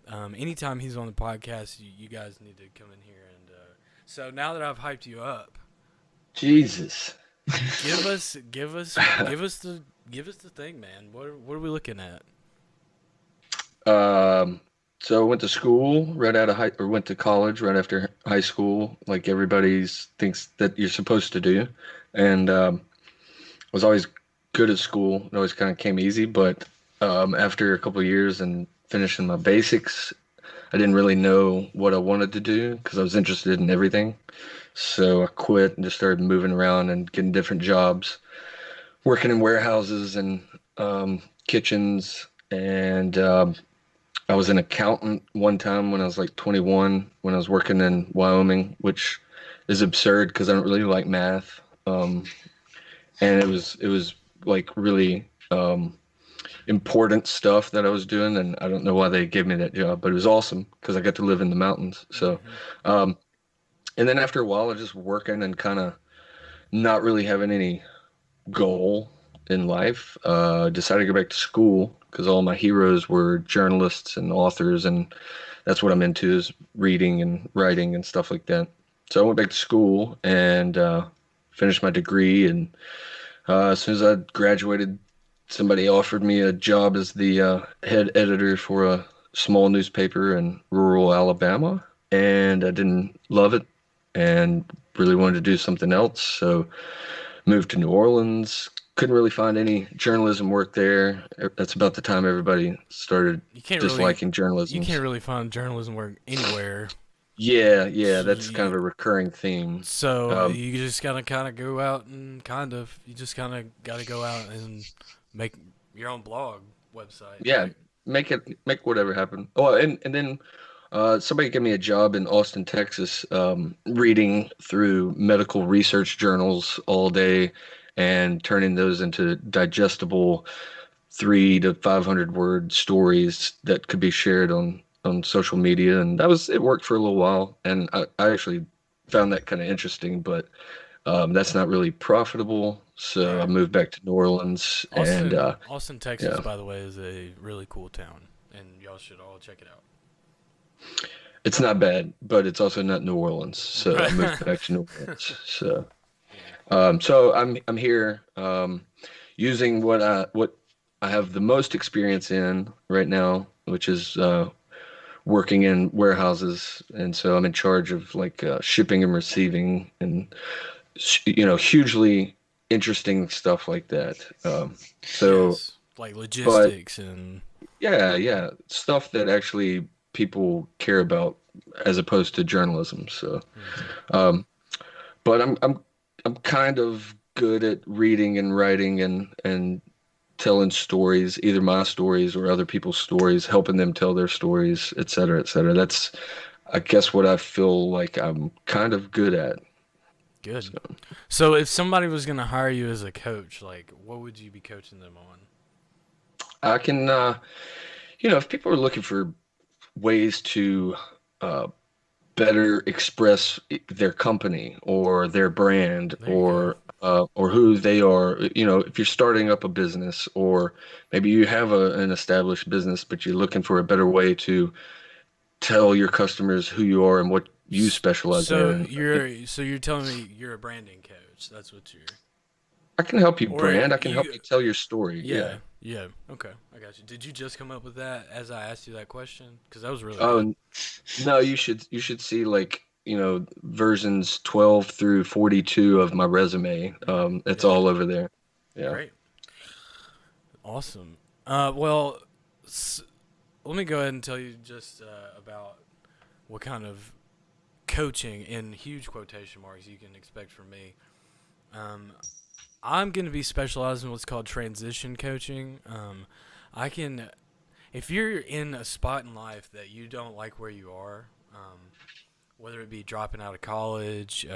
[SPEAKER 2] anytime he's on the podcast, you guys need to come in here and. So now that I've hyped you up,
[SPEAKER 3] Jesus.
[SPEAKER 2] give us the thing, man. What are we looking at?
[SPEAKER 3] So I went to school right out of went to college right after high school, like everybody thinks that you're supposed to do. And I was always good at school. It always kind of came easy, but after a couple of years and finishing my basics, I didn't really know what I wanted to do because I was interested in everything. So I quit and just started moving around and getting different jobs, working in warehouses and kitchens. And I was an accountant one time when I was like 21, when I was working in Wyoming, which is absurd because I don't really like math. And it was like really important stuff that I was doing, and I don't know why they gave me that job, but it was awesome because I got to live in the mountains. So, and then after a while, I was just working and kind of not really having any goal in life. Decided to go back to school because all my heroes were journalists and authors, and that's what I'm into, is reading and writing and stuff like that. So I went back to school and finished my degree, and as soon as I graduated, somebody offered me a job as the head editor for a small newspaper in rural Alabama, and I didn't love it and really wanted to do something else. So moved to New Orleans. Couldn't really find any journalism work there. That's about the time everybody started disliking journalism.
[SPEAKER 2] You can't really find journalism work anywhere.
[SPEAKER 3] Yeah, that's kind of a recurring theme.
[SPEAKER 2] So you just gotta kind of go out and you just kind of got to go out and make your own blog website.
[SPEAKER 3] Yeah,
[SPEAKER 2] right?
[SPEAKER 3] make whatever happen. Oh, and then somebody gave me a job in Austin, Texas, reading through medical research journals all day and turning those into digestible 300 to 500 word stories that could be shared on social media. And it worked for a little while. And I actually found that kind of interesting, but that's not really profitable. So I moved back to New Orleans.
[SPEAKER 2] Austin, Texas, by the way, is a really cool town, and y'all should all check it out.
[SPEAKER 3] It's not bad, but it's also not New Orleans. So I moved back to New Orleans. So, so I'm here using what I have the most experience in right now, which is working in warehouses, and so I'm in charge of like shipping and receiving, and hugely interesting stuff like that.
[SPEAKER 2] Yes, like logistics and
[SPEAKER 3] yeah, stuff that actually people care about as opposed to journalism. So, but I'm kind of good at reading and writing and telling stories, either my stories or other people's stories, helping them tell their stories, et cetera, et cetera. That's, I guess, what I feel like I'm kind of good at.
[SPEAKER 2] Good.
[SPEAKER 3] So
[SPEAKER 2] So if somebody was gonna hire you as a coach, like what would you be coaching them on?
[SPEAKER 3] I can, if people are looking for ways to uh, better express their company or their brand
[SPEAKER 2] There you go.
[SPEAKER 3] or who they are. If you're starting up a business, or maybe you have an established business, but you're looking for a better way to tell your customers who you are and what you
[SPEAKER 2] S-
[SPEAKER 3] specialize
[SPEAKER 2] So
[SPEAKER 3] in.
[SPEAKER 2] you're telling me you're a branding coach. That's what you're.
[SPEAKER 3] I can help you
[SPEAKER 2] Or
[SPEAKER 3] brand. I can help
[SPEAKER 2] you.
[SPEAKER 3] you tell your story. Yeah.
[SPEAKER 2] Yeah. Okay, I got you. Did you just come up with that as I asked you that question? Because that was really good.
[SPEAKER 3] Oh no, you should see, like, versions 12 through 42 of my resume. It's
[SPEAKER 2] Yeah.
[SPEAKER 3] all over there. Yeah.
[SPEAKER 2] Great. Awesome. Well, s- let me go ahead and tell you just about what kind of coaching in huge quotation marks you can expect from me. Um, I'm going to be specialized in what's called transition coaching. I can, if you're in a spot in life that you don't like where you are, whether it be dropping out of college,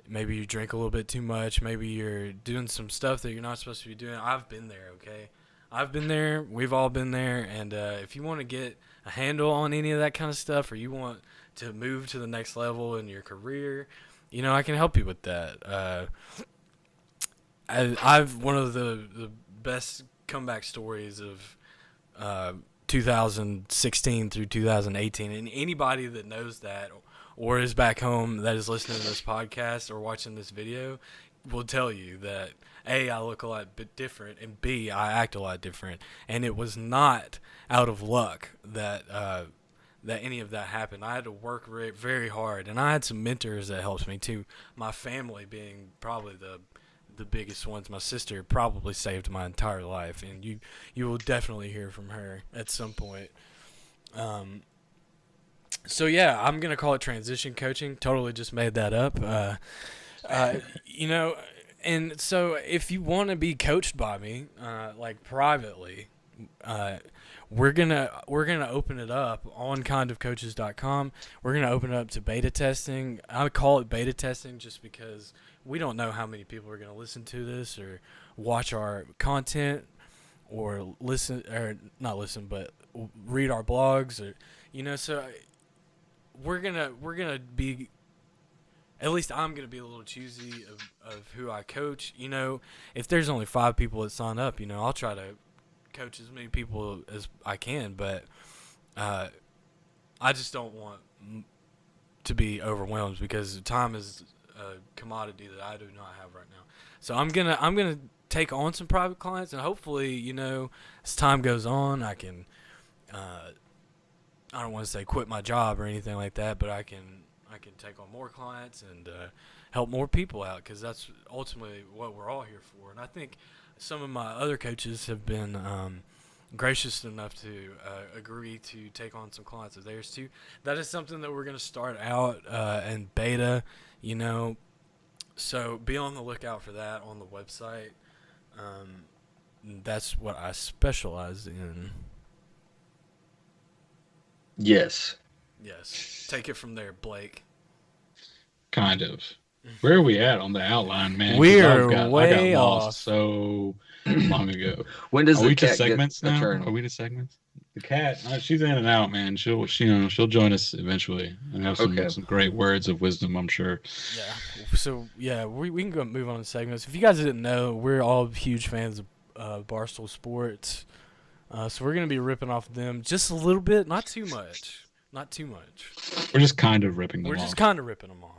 [SPEAKER 2] maybe you drink a little bit too much, maybe you're doing some stuff that you're not supposed to be doing. I've been there, okay? I've been there. We've all been there. And if you want to get a handle on any of that kind of stuff, or you want to move to the next level in your career, I can help you with that. I've one of the best comeback stories of 2016 through 2018, and anybody that knows that or is back home that is listening to this podcast or watching this video will tell you that A, I look a lot bit different, and B, I act a lot different, and it was not out of luck that that any of that happened. I had to work very hard, and I had some mentors that helped me too. My family being probably the biggest ones. My sister probably saved my entire life, and you will definitely hear from her at some point. Um, so yeah, I'm gonna call it transition coaching. Totally just made that up. Uh, you know, and so if you want to be coached by me, like privately, uh, we're gonna open it up on kindofcoaches.com. We're gonna open it up to beta testing. I call it beta testing just because we don't know how many people are gonna listen to this or watch our content or listen or not listen, but read our blogs or So we're gonna be, at least I'm going to be a little choosy of who I coach. If there's only 5 people that sign up, I'll try to coach as many people as I can, but I just don't want to be overwhelmed because time is a commodity that I do not have right now. So I'm gonna take on some private clients, and hopefully, as time goes on, I can. I don't want to say quit my job or anything like that, but I can take on more clients and help more people out because that's ultimately what we're all here for. And I think some of my other coaches have been gracious enough to agree to take on some clients of theirs too. That is something that we're going to start out in beta, so be on the lookout for that on the website. That's what I specialize in.
[SPEAKER 3] Yes.
[SPEAKER 2] Yes. Take it from there, Blake.
[SPEAKER 1] Kind of. Where are we at on the outline, man? 'Cause
[SPEAKER 2] We're
[SPEAKER 1] I
[SPEAKER 2] way
[SPEAKER 1] got
[SPEAKER 2] off.
[SPEAKER 1] lost so long ago.
[SPEAKER 3] When does
[SPEAKER 1] Are
[SPEAKER 3] the
[SPEAKER 1] we to
[SPEAKER 3] cat
[SPEAKER 1] segments
[SPEAKER 3] get a
[SPEAKER 1] now?
[SPEAKER 3] turn?
[SPEAKER 1] Are we to segments? The cat, she's in and out, man. She'll join us eventually and have some great words of wisdom, I'm sure.
[SPEAKER 2] Yeah. So yeah, we can go move on to segments. If you guys didn't know, we're all huge fans of Barstool Sports. So we're gonna be ripping off them just a little bit, not too much.
[SPEAKER 1] We're just kind of ripping them
[SPEAKER 2] We're
[SPEAKER 1] off.
[SPEAKER 2] just kind of ripping them off.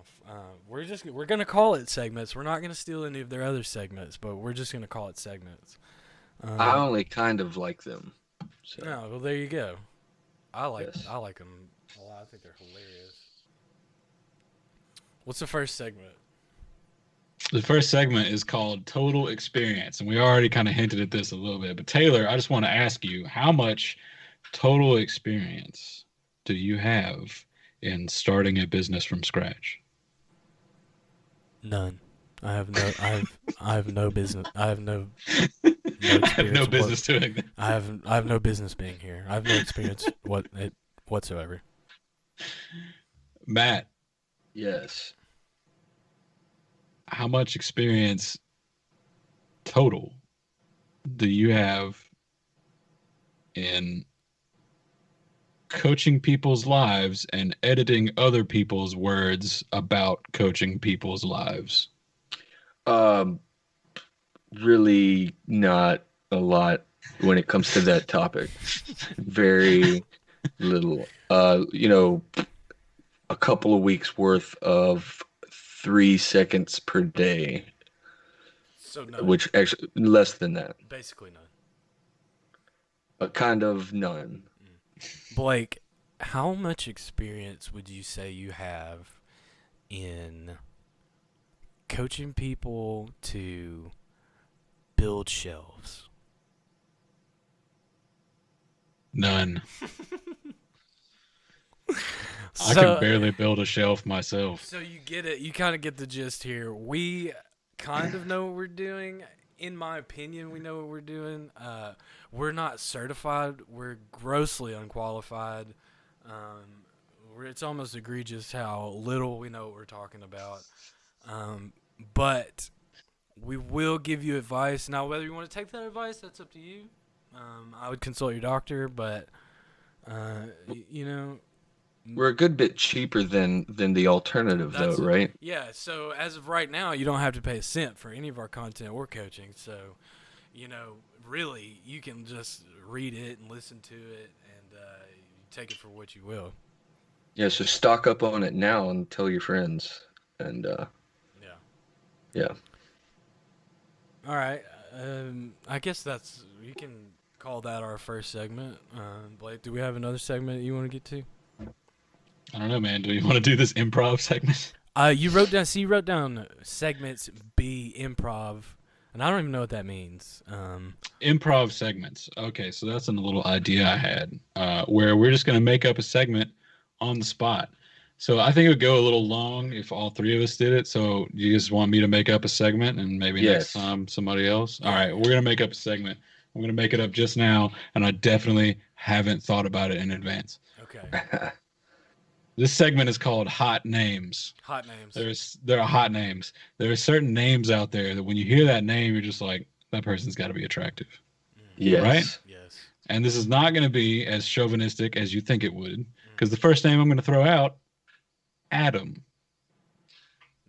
[SPEAKER 2] We're gonna call it segments. We're not gonna steal any of their other segments, but we're just gonna call it segments.
[SPEAKER 3] I only kind of like them. So.
[SPEAKER 2] No, well there you go. I like
[SPEAKER 3] Yes.
[SPEAKER 2] them a lot. I think they're hilarious. What's the first segment?
[SPEAKER 1] The first segment is called Total Experience, and we already kind of hinted at this a little bit. But Taylor, I just want to ask you, how much total experience do you have in starting a business from scratch?
[SPEAKER 2] None. I have no business. I have no
[SPEAKER 1] I have no
[SPEAKER 2] experience.
[SPEAKER 1] business doing that.
[SPEAKER 2] I have no business being here. I have no experience whatsoever.
[SPEAKER 1] Matt,
[SPEAKER 3] Yes.
[SPEAKER 1] how much experience total do you have in coaching people's lives and editing other people's words about coaching people's lives?
[SPEAKER 3] Um, really not a lot when it comes to that topic. Very little. A couple of weeks worth of 3 seconds per day,
[SPEAKER 2] So no,
[SPEAKER 3] which actually less than that.
[SPEAKER 2] basically none.
[SPEAKER 3] A kind of none.
[SPEAKER 2] Blake, how much experience would you say you have in coaching people to build shelves?
[SPEAKER 1] None. I can barely build a shelf myself.
[SPEAKER 2] So you get it. You kind of get the gist here. We kind of know what we're doing. In my opinion, we know what we're doing. We're not certified. We're grossly unqualified. It's almost egregious how little we know what we're talking about. But we will give you advice. Now, whether you want to take that advice, that's up to you. I would consult your doctor, but you know.
[SPEAKER 3] We're a good bit cheaper than the alternative, though, right?
[SPEAKER 2] Yeah, so as of right now, you don't have to pay a cent for any of our content or coaching. So, really, you can just read it and listen to it and take it for what you will.
[SPEAKER 3] Yeah, so stock up on it now and tell your friends. And, yeah.
[SPEAKER 2] All right. I guess you can call that our first segment. Blake, do we have another segment you want to get to?
[SPEAKER 1] I don't know, man. Do you want to do this improv segment?
[SPEAKER 2] You wrote down segments B improv, and I don't even know what that means.
[SPEAKER 1] Improv segments. Okay, so that's a little idea I had, where we're just going to make up a segment on the spot. So I think it would go a little long if all three of us did it. So you just want me to make up a segment and maybe next time somebody else? All right, we're going to make up a segment. I'm going to make it up just now, and I definitely haven't thought about it in advance.
[SPEAKER 2] Okay.
[SPEAKER 1] This segment is called Hot Names.
[SPEAKER 2] Hot names.
[SPEAKER 1] There are hot names. There are certain names out there that when you hear that name, you're just like, that person's got to be attractive.
[SPEAKER 3] Yes.
[SPEAKER 1] Right?
[SPEAKER 2] Yes.
[SPEAKER 1] And this is not going to be as chauvinistic as you think it would, because the first name I'm going to throw out, Adam.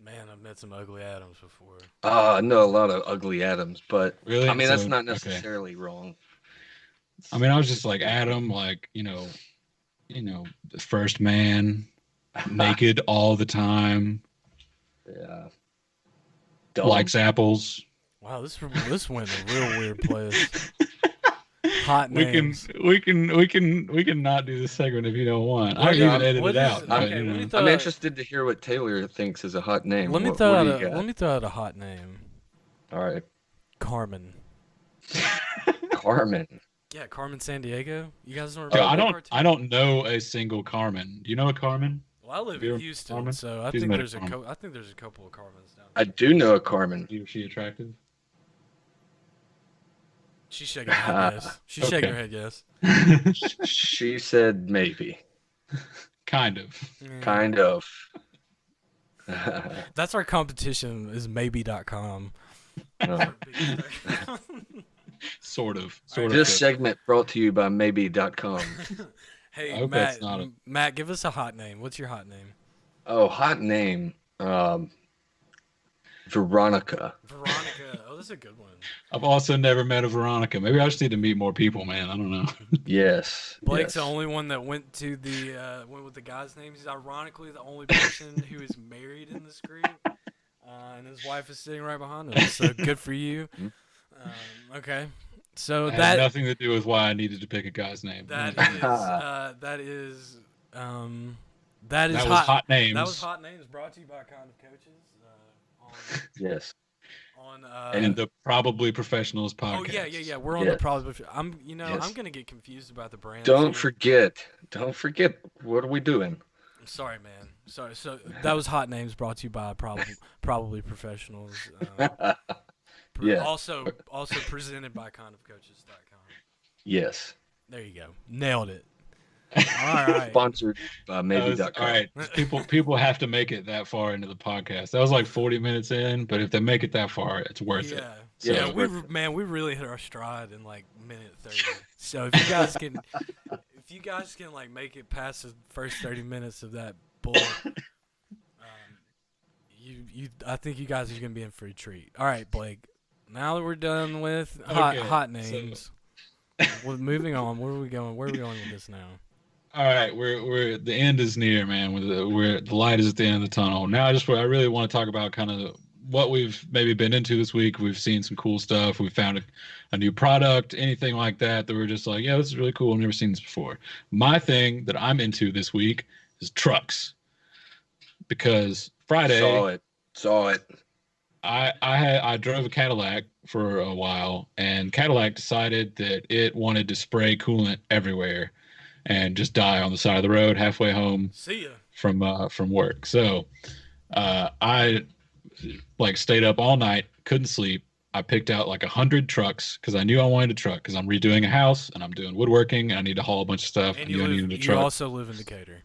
[SPEAKER 2] Man, I've met some ugly Adams before.
[SPEAKER 3] I know a lot of ugly Adams, but
[SPEAKER 1] Really?
[SPEAKER 3] I mean, that's
[SPEAKER 1] So,
[SPEAKER 3] not
[SPEAKER 1] okay.
[SPEAKER 3] necessarily wrong.
[SPEAKER 1] I mean, I was just like Adam, like, the first man, naked all the time,
[SPEAKER 3] Yeah.
[SPEAKER 1] likes apples.
[SPEAKER 2] Wow, this went a real weird place. Hot names.
[SPEAKER 1] We can not do this segment if you don't want. I can even edit it out. But,
[SPEAKER 2] okay, let me
[SPEAKER 3] I'm interested to hear what Taylor thinks is a hot name.
[SPEAKER 2] Let me
[SPEAKER 3] What
[SPEAKER 2] throw
[SPEAKER 3] do you got?
[SPEAKER 2] let me throw out a hot name.
[SPEAKER 3] All right.
[SPEAKER 2] Carmen.
[SPEAKER 3] Carmen.
[SPEAKER 2] Yeah, Carmen Sandiego. You guys don't
[SPEAKER 1] Yo,
[SPEAKER 2] remember that cartoon?
[SPEAKER 1] I don't know a single Carmen. Do you know a Carmen?
[SPEAKER 2] Well, I live
[SPEAKER 1] Have you
[SPEAKER 2] in
[SPEAKER 1] ever
[SPEAKER 2] Houston,
[SPEAKER 1] Carmen?
[SPEAKER 2] so I
[SPEAKER 1] She's
[SPEAKER 2] think
[SPEAKER 1] met a
[SPEAKER 2] there's a
[SPEAKER 1] Carmen.
[SPEAKER 2] I think there's a couple of Carmens down
[SPEAKER 3] I
[SPEAKER 2] there.
[SPEAKER 3] do know a Carmen.
[SPEAKER 1] Is she attractive?
[SPEAKER 2] She's shaking her head yes. She's shaking her head yes.
[SPEAKER 3] She said maybe.
[SPEAKER 1] Kind of.
[SPEAKER 3] Kind of.
[SPEAKER 2] That's our competition is maybe.com.
[SPEAKER 3] No.
[SPEAKER 1] Sort of.
[SPEAKER 3] This segment brought to you by maybe.com.
[SPEAKER 2] Hey,
[SPEAKER 1] I hope
[SPEAKER 2] Matt,
[SPEAKER 1] that's not a-
[SPEAKER 2] Matt, give us a hot name. What's your hot name?
[SPEAKER 3] Oh, hot name. Veronica.
[SPEAKER 2] Veronica. Oh, that's a good one.
[SPEAKER 1] I've also never met a Veronica. Maybe I just need to meet more people, man. I don't know.
[SPEAKER 3] Yes.
[SPEAKER 2] Blake's
[SPEAKER 3] yes.
[SPEAKER 2] the only one that went to went with the guy's name. He's ironically the only person who is married in this group, and his wife is sitting right behind him. So good for you. Okay, so
[SPEAKER 1] It had nothing to do with why I needed to pick a guy's name.
[SPEAKER 2] that is
[SPEAKER 1] That was hot names.
[SPEAKER 2] That was hot names brought to you by Kind of Coaches.
[SPEAKER 3] Yes.
[SPEAKER 1] And the Probably Professionals podcast.
[SPEAKER 2] Oh yeah. We're on the probably. I'm gonna get confused about the brand.
[SPEAKER 3] Don't forget. What are we doing?
[SPEAKER 2] I'm sorry, man. Sorry. So that was hot names brought to you by probably professionals.
[SPEAKER 3] Yeah.
[SPEAKER 2] Also presented by kindofcoaches.com.
[SPEAKER 3] Yes.
[SPEAKER 2] There you go. Nailed it. All right.
[SPEAKER 3] Sponsored by maybe.com.
[SPEAKER 1] All right, people have to make it that far into the podcast. That was like 40 minutes in, but if they make it that far, it's worth it.
[SPEAKER 2] Yeah.
[SPEAKER 1] So-
[SPEAKER 2] Yeah, we really hit our stride in like minute 30. So if you guys can like make it past the first 30 minutes of that bull, I think you guys are gonna be in for a treat. All right, Blake. Now that we're done with hot names, we're moving on. Where are we going? Where are we going with this now?
[SPEAKER 1] All right, we're the end is near, man. The light is at the end of the tunnel. Now, I really want to talk about kind of what we've maybe been into this week. We've seen some cool stuff. We found a new product, anything like that we're just like, yeah, this is really cool. I've never seen this before. My thing that I'm into this week is trucks, because Friday
[SPEAKER 3] Saw it.
[SPEAKER 1] I drove a Cadillac for a while, and Cadillac decided that it wanted to spray coolant everywhere and just die on the side of the road halfway home.
[SPEAKER 2] See ya.
[SPEAKER 1] From work. So I like stayed up all night, couldn't sleep. I picked out like 100 trucks because I knew I wanted a truck, because I'm redoing a house and I'm doing woodworking and I need to haul a bunch of stuff.
[SPEAKER 2] And
[SPEAKER 1] I needed a truck.
[SPEAKER 2] you also live in Decatur.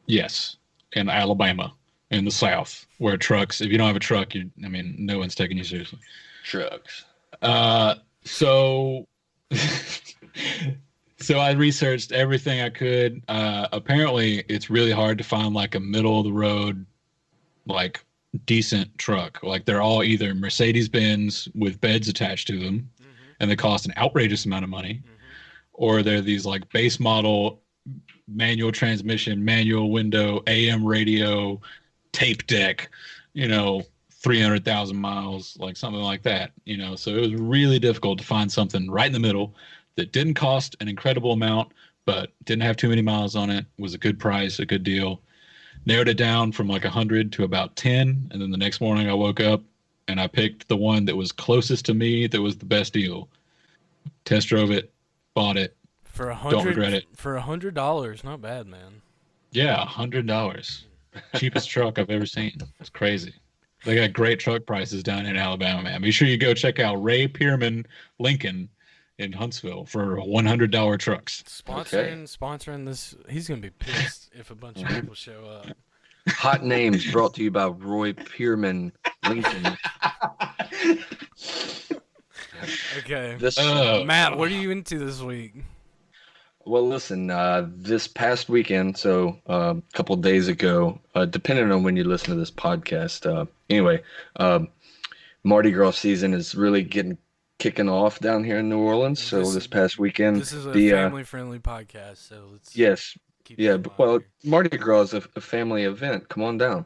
[SPEAKER 1] Yes, in Alabama, in the South, where trucks, if you don't have a truck, no one's taking you seriously.
[SPEAKER 3] Trucks.
[SPEAKER 1] So I researched everything I could. Apparently, it's really hard to find like a middle of the road, like decent truck. Like they're all either Mercedes-Benz with beds attached to them, and they cost an outrageous amount of money, or they're these like base model manual transmission, manual window, AM radio, tape deck, 300,000 miles, like something like that, So it was really difficult to find something right in the middle that didn't cost an incredible amount, but didn't have too many miles on it, was a good price, a good deal. Narrowed it down from like 100 to about 10, and then the next morning I woke up and I picked the one that was closest to me, that was the best deal. Test drove it, bought it.
[SPEAKER 2] For
[SPEAKER 1] Don't regret it.
[SPEAKER 2] For $100, not bad, man.
[SPEAKER 1] Yeah, $100. Cheapest truck I've ever seen. It's crazy. They got great truck prices down in Alabama, man. Be sure you go check out Ray Pierman Lincoln in Huntsville for $100 trucks.
[SPEAKER 2] Sponsoring this. He's gonna be pissed if a bunch of people show up.
[SPEAKER 3] Hot names brought to you by Roy Pierman Lincoln.
[SPEAKER 2] Okay.
[SPEAKER 1] Matt,
[SPEAKER 2] what are you into this week?
[SPEAKER 3] Well, listen, this past weekend, so a couple of days ago, depending on when you listen to this podcast, Mardi Gras season is really kicking off down here in New Orleans. So this past weekend,
[SPEAKER 2] this is a family-friendly podcast, so let's keep that in mind.
[SPEAKER 3] Mardi Gras is a family event. Come on down.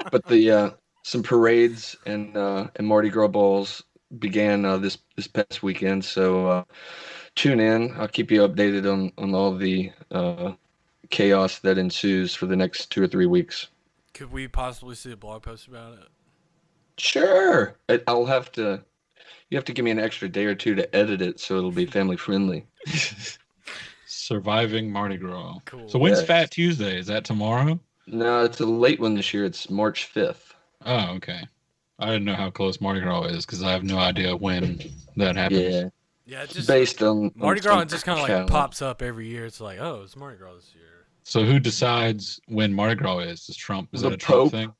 [SPEAKER 3] But some parades and Mardi Gras balls began this past weekend. So tune in. I'll keep you updated on all the chaos that ensues for the next 2 or 3 weeks.
[SPEAKER 2] Could we possibly see a blog post about it?
[SPEAKER 3] Sure. You have to give me an extra day or two to edit it so it'll be family friendly.
[SPEAKER 1] Surviving Mardi Gras.
[SPEAKER 2] Cool.
[SPEAKER 1] So when's Fat Tuesday? Is that tomorrow?
[SPEAKER 3] No, it's a late one this year. It's March 5th.
[SPEAKER 1] Oh, okay. I didn't know how close Mardi Gras is because I have no idea when that happens.
[SPEAKER 2] Yeah, it's just
[SPEAKER 3] based on
[SPEAKER 2] Mardi Gras just kind of like pops up every year. It's like, oh, it's Mardi Gras this year.
[SPEAKER 1] So who decides when Mardi Gras is? Is Trump? Is that a Trump thing?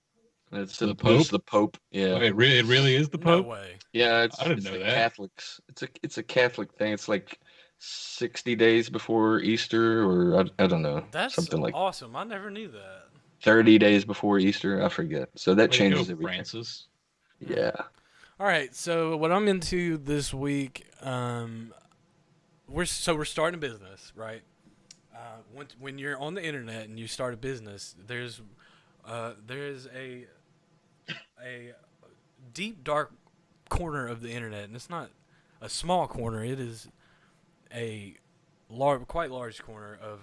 [SPEAKER 3] It's
[SPEAKER 1] the Pope.
[SPEAKER 3] It's the Pope. Yeah.
[SPEAKER 1] Wait, it really is the Pope?
[SPEAKER 2] No way.
[SPEAKER 3] Yeah,
[SPEAKER 1] I didn't know that.
[SPEAKER 3] Catholics. It's a Catholic thing. It's like 60 days before Easter, or I don't know.
[SPEAKER 2] That's
[SPEAKER 3] something like
[SPEAKER 2] awesome. I never knew that.
[SPEAKER 3] 30 days before Easter. I forget. So that changes every
[SPEAKER 1] Francis.
[SPEAKER 3] Yeah.
[SPEAKER 2] All right. So what I'm into this week, we're starting a business, right? When you're on the internet and you start a business, there's a deep dark corner of the internet, and it's not a small corner. It is a quite large corner of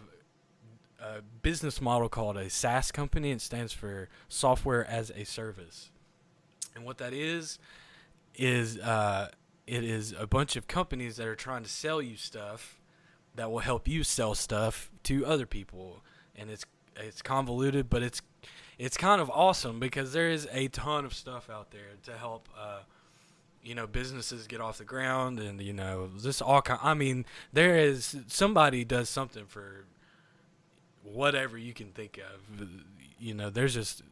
[SPEAKER 2] a business model called a SaaS company. It stands for Software as a Service, and what that is it is a bunch of companies that are trying to sell you stuff that will help you sell stuff to other people, and it's convoluted, but it's kind of awesome because there is a ton of stuff out there to help businesses get off the ground, and this all kind. I mean, there is somebody does something for whatever you can think of. There's just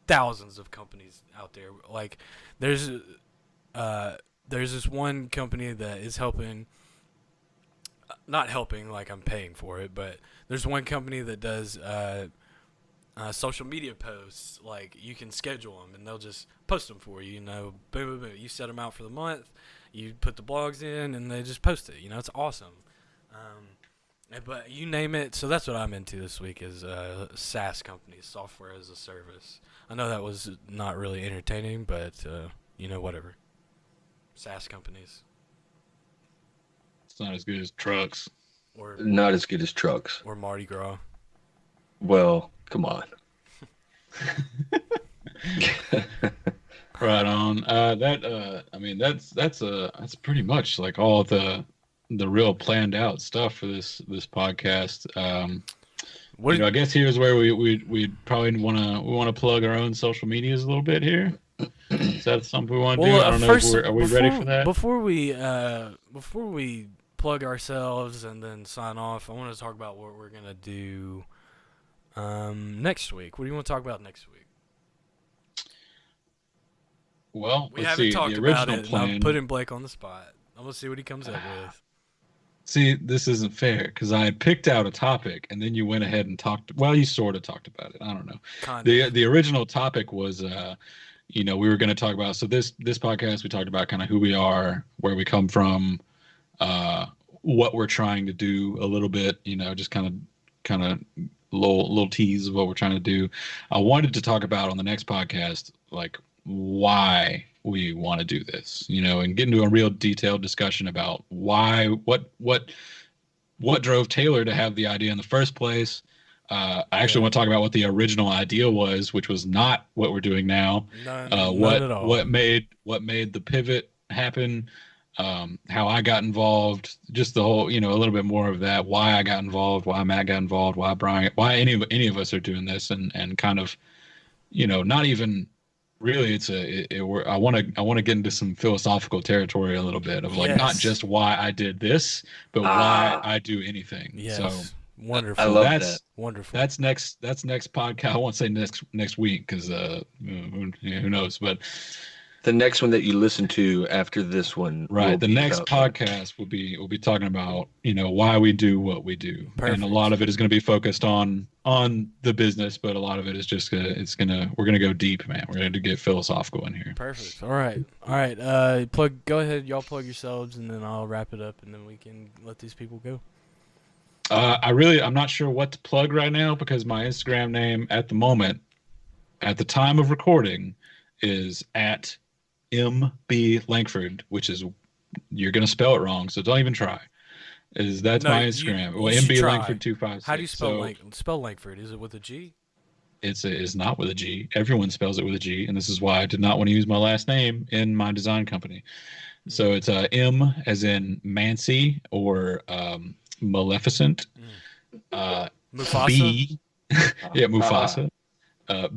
[SPEAKER 2] thousands of companies out there. Like there's this one company that is helping. Not helping like I'm paying for it, but there's one company that does social media posts. Like you can schedule them and they'll just post them for you. Boom, boom, boom. You set them out for the month. You put the blogs in and they just post it. It's awesome. But you name it. So that's what I'm into this week is SaaS companies, software as a service. I know that was not really entertaining, but whatever. SaaS companies.
[SPEAKER 1] It's not as good as trucks.
[SPEAKER 2] Or
[SPEAKER 3] Not as good as trucks.
[SPEAKER 2] Or Mardi Gras.
[SPEAKER 3] Well, come on.
[SPEAKER 1] Right on. That's pretty much like all the real planned out stuff for this podcast. I guess here's where we probably want to plug our own social medias a little bit here. Is that something we want to do? I don't know. Are we ready for that?
[SPEAKER 2] Before we plug ourselves and then sign off, I want to talk about what we're gonna do next week. What do you want to talk about next week?
[SPEAKER 1] Well,
[SPEAKER 2] we haven't talked about it. I'm putting Blake on the spot. I'm gonna see what he comes up with.
[SPEAKER 1] See, this isn't fair because I had picked out a topic and then you went ahead and talked. Well, you sort of talked about it. I don't know. The original topic was, we were going to talk about. So this podcast, we talked about kind of who we are, where we come from, what we're trying to do a little bit. Just kind of little tease of what we're trying to do. I wanted to talk about on the next podcast, like why we want to do this, and get into a real detailed discussion about why, what drove Taylor to have the idea in the first place. I actually want to talk about what the original idea was, which was not what we're doing now.
[SPEAKER 2] Not at all.
[SPEAKER 1] What made the pivot happen, how I got involved, just the whole, a little bit more of that, why I got involved, why Matt got involved, why Brian, why any of us are doing this, and kind of, not even really, I want to get into some philosophical territory a little bit of like not just why I did this, but why I do anything.
[SPEAKER 2] Yes.
[SPEAKER 1] So
[SPEAKER 2] wonderful.
[SPEAKER 3] I love that.
[SPEAKER 2] Wonderful.
[SPEAKER 1] That's next podcast. I won't say next week because who knows, but
[SPEAKER 3] The next one that you listen to after this one,
[SPEAKER 1] right? The next podcast will be talking about why we do what we do,
[SPEAKER 2] Perfect.
[SPEAKER 1] and a lot of it is going to be focused on the business, but a lot of it is just we're gonna go deep, man. We're gonna get philosophical in here.
[SPEAKER 2] Perfect. All right. Go ahead, y'all plug yourselves, and then I'll wrap it up, and then we can let these people go.
[SPEAKER 1] I'm not sure what to plug right now because my Instagram name at the moment, at the time of recording, is at MB Langford, which is, you're going to spell it wrong, so don't even try. That's my Instagram.
[SPEAKER 2] You should
[SPEAKER 1] MB
[SPEAKER 2] try.
[SPEAKER 1] Langford 256.
[SPEAKER 2] How do you spell Langford? Is it with a G?
[SPEAKER 1] It's not with a G. Everyone spells it with a G, and this is why I did not want to use my last name in my design company. So it's M as in Mancy or Maleficent.
[SPEAKER 2] Mufasa?
[SPEAKER 1] B, yeah, Mufasa.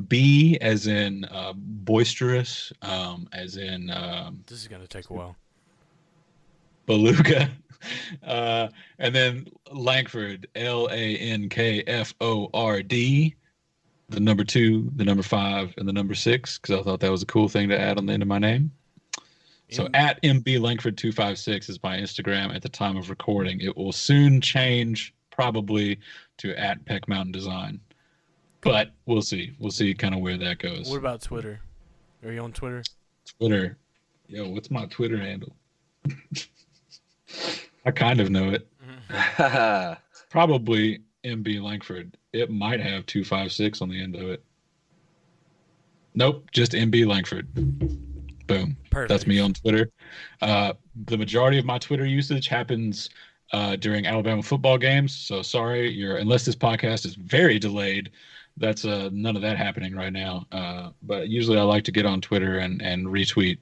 [SPEAKER 1] B as in boisterous, as in
[SPEAKER 2] This is going to take a while.
[SPEAKER 1] beluga, and then Langford, Lankford, the number 2, the number 5, and the number 6, because I thought that was a cool thing to add on the end of my name. So at MB Langford 256 is my Instagram at the time of recording. It will soon change probably to at Peck Mountain Design. But we'll see. We'll see kind of where that goes.
[SPEAKER 2] What about Twitter? Are you on Twitter?
[SPEAKER 1] Twitter. Yo, what's my Twitter handle? I kind of know it. Probably MB Langford. It might have 256 on the end of it. Nope, just MB Langford. Boom.
[SPEAKER 2] Perfect.
[SPEAKER 1] That's me on Twitter. The majority of my Twitter usage happens during Alabama football games. So sorry, unless this podcast is very delayed, that's none of that happening right now. But usually I like to get on Twitter and retweet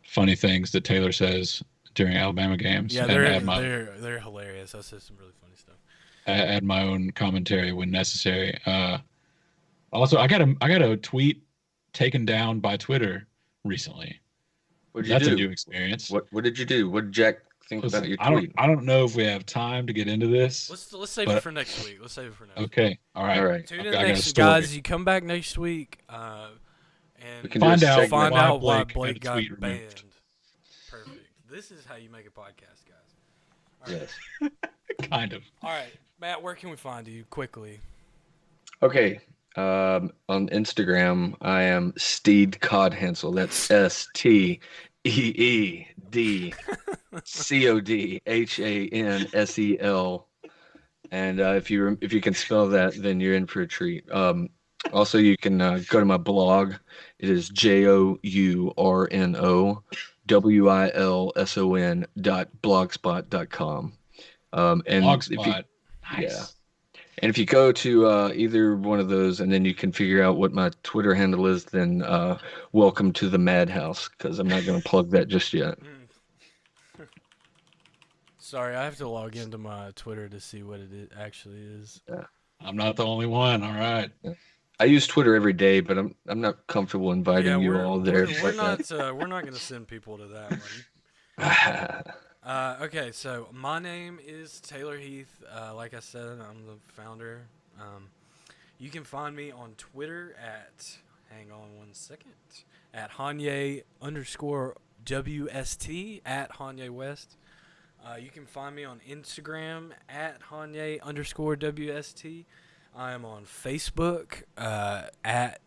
[SPEAKER 1] funny things that Taylor says during Alabama games.
[SPEAKER 2] Yeah,
[SPEAKER 1] and
[SPEAKER 2] they're hilarious. I said some really funny stuff.
[SPEAKER 1] Add my own commentary when necessary. Also, I got a tweet taken down by Twitter recently.
[SPEAKER 3] What'd you
[SPEAKER 1] That's
[SPEAKER 3] do?
[SPEAKER 1] a new experience.
[SPEAKER 3] What did you do? What did Jack think
[SPEAKER 1] Listen,
[SPEAKER 3] about your
[SPEAKER 1] I
[SPEAKER 3] tweet?
[SPEAKER 1] don't know if we have time to get into this.
[SPEAKER 2] Let's save
[SPEAKER 1] But-
[SPEAKER 2] it for next week. Let's save it for next week.
[SPEAKER 1] Okay. All right.
[SPEAKER 3] All right.
[SPEAKER 2] Tune
[SPEAKER 1] I
[SPEAKER 2] in
[SPEAKER 1] got a
[SPEAKER 2] next,
[SPEAKER 1] story.
[SPEAKER 2] guys. You come back next week, and
[SPEAKER 3] We can do
[SPEAKER 1] Find
[SPEAKER 3] a
[SPEAKER 1] out
[SPEAKER 3] segment.
[SPEAKER 2] find
[SPEAKER 1] why
[SPEAKER 2] out why
[SPEAKER 1] Blake
[SPEAKER 2] Blake
[SPEAKER 1] had a
[SPEAKER 2] got
[SPEAKER 1] tweet
[SPEAKER 2] banned.
[SPEAKER 1] removed.
[SPEAKER 2] Perfect. This is how you make a podcast, guys. All right.
[SPEAKER 3] Yes.
[SPEAKER 1] Kind of.
[SPEAKER 2] All right, Matt. Where can we find you quickly?
[SPEAKER 3] Okay. On Instagram, I am Steed Codhansel. That's SteedCodhansel. And if you can spell that, then you're in for a treat. Also, you can go to my blog. It is JOURNOWILSON.blogspot.com. And
[SPEAKER 1] Blogspot. Nice.
[SPEAKER 3] Yeah. And if you go to either one of those, and then you can figure out what my Twitter handle is, then welcome to the Madhouse, because I'm not going to plug that just yet.
[SPEAKER 2] Sorry, I have to log into my Twitter to see what it actually is.
[SPEAKER 1] I'm not the only one. All right.
[SPEAKER 3] I use Twitter every day, but I'm not comfortable inviting you all there.
[SPEAKER 2] We're not going to send people to that one. Okay, so my name is Taylor Heath. Like I said, I'm the founder. You can find me on Twitter at, hang on one second, at Hanye_WST, at Hanye West. You can find me on Instagram at Hanye_WST. I am on Facebook at,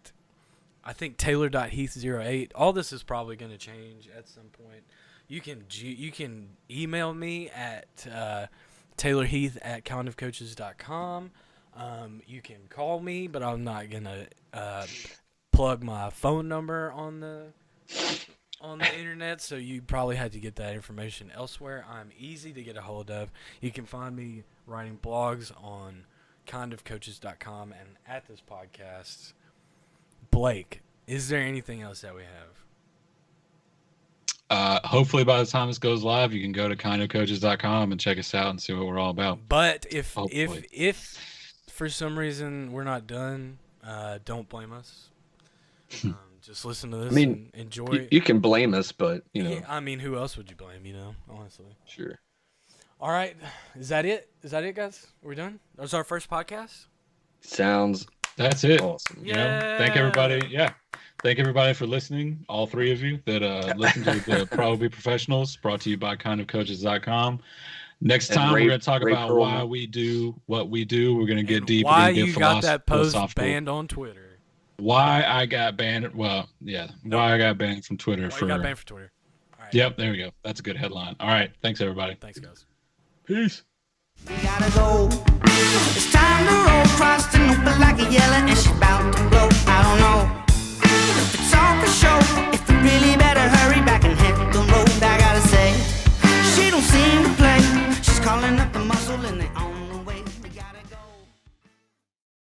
[SPEAKER 2] I think, Taylor.Heath08. All this is probably going to change at some point. You can email me at TaylorHeath@kindofcoaches.com. You can call me, but I'm not gonna plug my phone number on the internet, so you probably had to get that information elsewhere. I'm easy to get a hold of. You can find me writing blogs on kindofcoaches.com and at this podcast. Blake, is there anything else that we have?
[SPEAKER 1] Hopefully by the time this goes live, you can go to kindofcoaches.com and check us out and see what we're all about.
[SPEAKER 2] But if
[SPEAKER 1] Hopefully.
[SPEAKER 2] for some reason we're not done, don't blame us. Just listen to this and enjoy it.
[SPEAKER 3] You can blame us, but
[SPEAKER 2] Yeah, I mean, who else would you blame? Honestly.
[SPEAKER 3] Sure.
[SPEAKER 2] All right, is that it? Is that it, guys? Are we done? That was our first podcast.
[SPEAKER 3] Sounds
[SPEAKER 1] That's it.
[SPEAKER 3] awesome.
[SPEAKER 1] You know, thank everybody. Yeah. Thank everybody for listening, all three of you that listen to the Probably Professionals, brought to you by kindofcoaches.com. Next
[SPEAKER 3] And
[SPEAKER 1] time,
[SPEAKER 3] Ray-
[SPEAKER 1] we're going to talk
[SPEAKER 3] Ray
[SPEAKER 1] about
[SPEAKER 3] Perlman.
[SPEAKER 1] why we do what we do. We're going to get
[SPEAKER 2] And
[SPEAKER 1] deep.
[SPEAKER 2] why
[SPEAKER 1] and get
[SPEAKER 2] you got that post
[SPEAKER 1] philosophical.
[SPEAKER 2] banned on Twitter?
[SPEAKER 1] Why I got banned. Well, yeah. Why I got banned from Twitter.
[SPEAKER 2] Why you got banned for Twitter? All right.
[SPEAKER 1] Yep, there we go. That's a good headline. All right. Thanks, everybody.
[SPEAKER 2] Thanks, guys.
[SPEAKER 1] Peace.
[SPEAKER 4] We gotta go. It's time to roll across the Newport like a yellow and she's about to blow. I don't know if it's all for show. If we really better hurry back and hit the road, I gotta say, she don't seem to play. She's calling up the muscle in the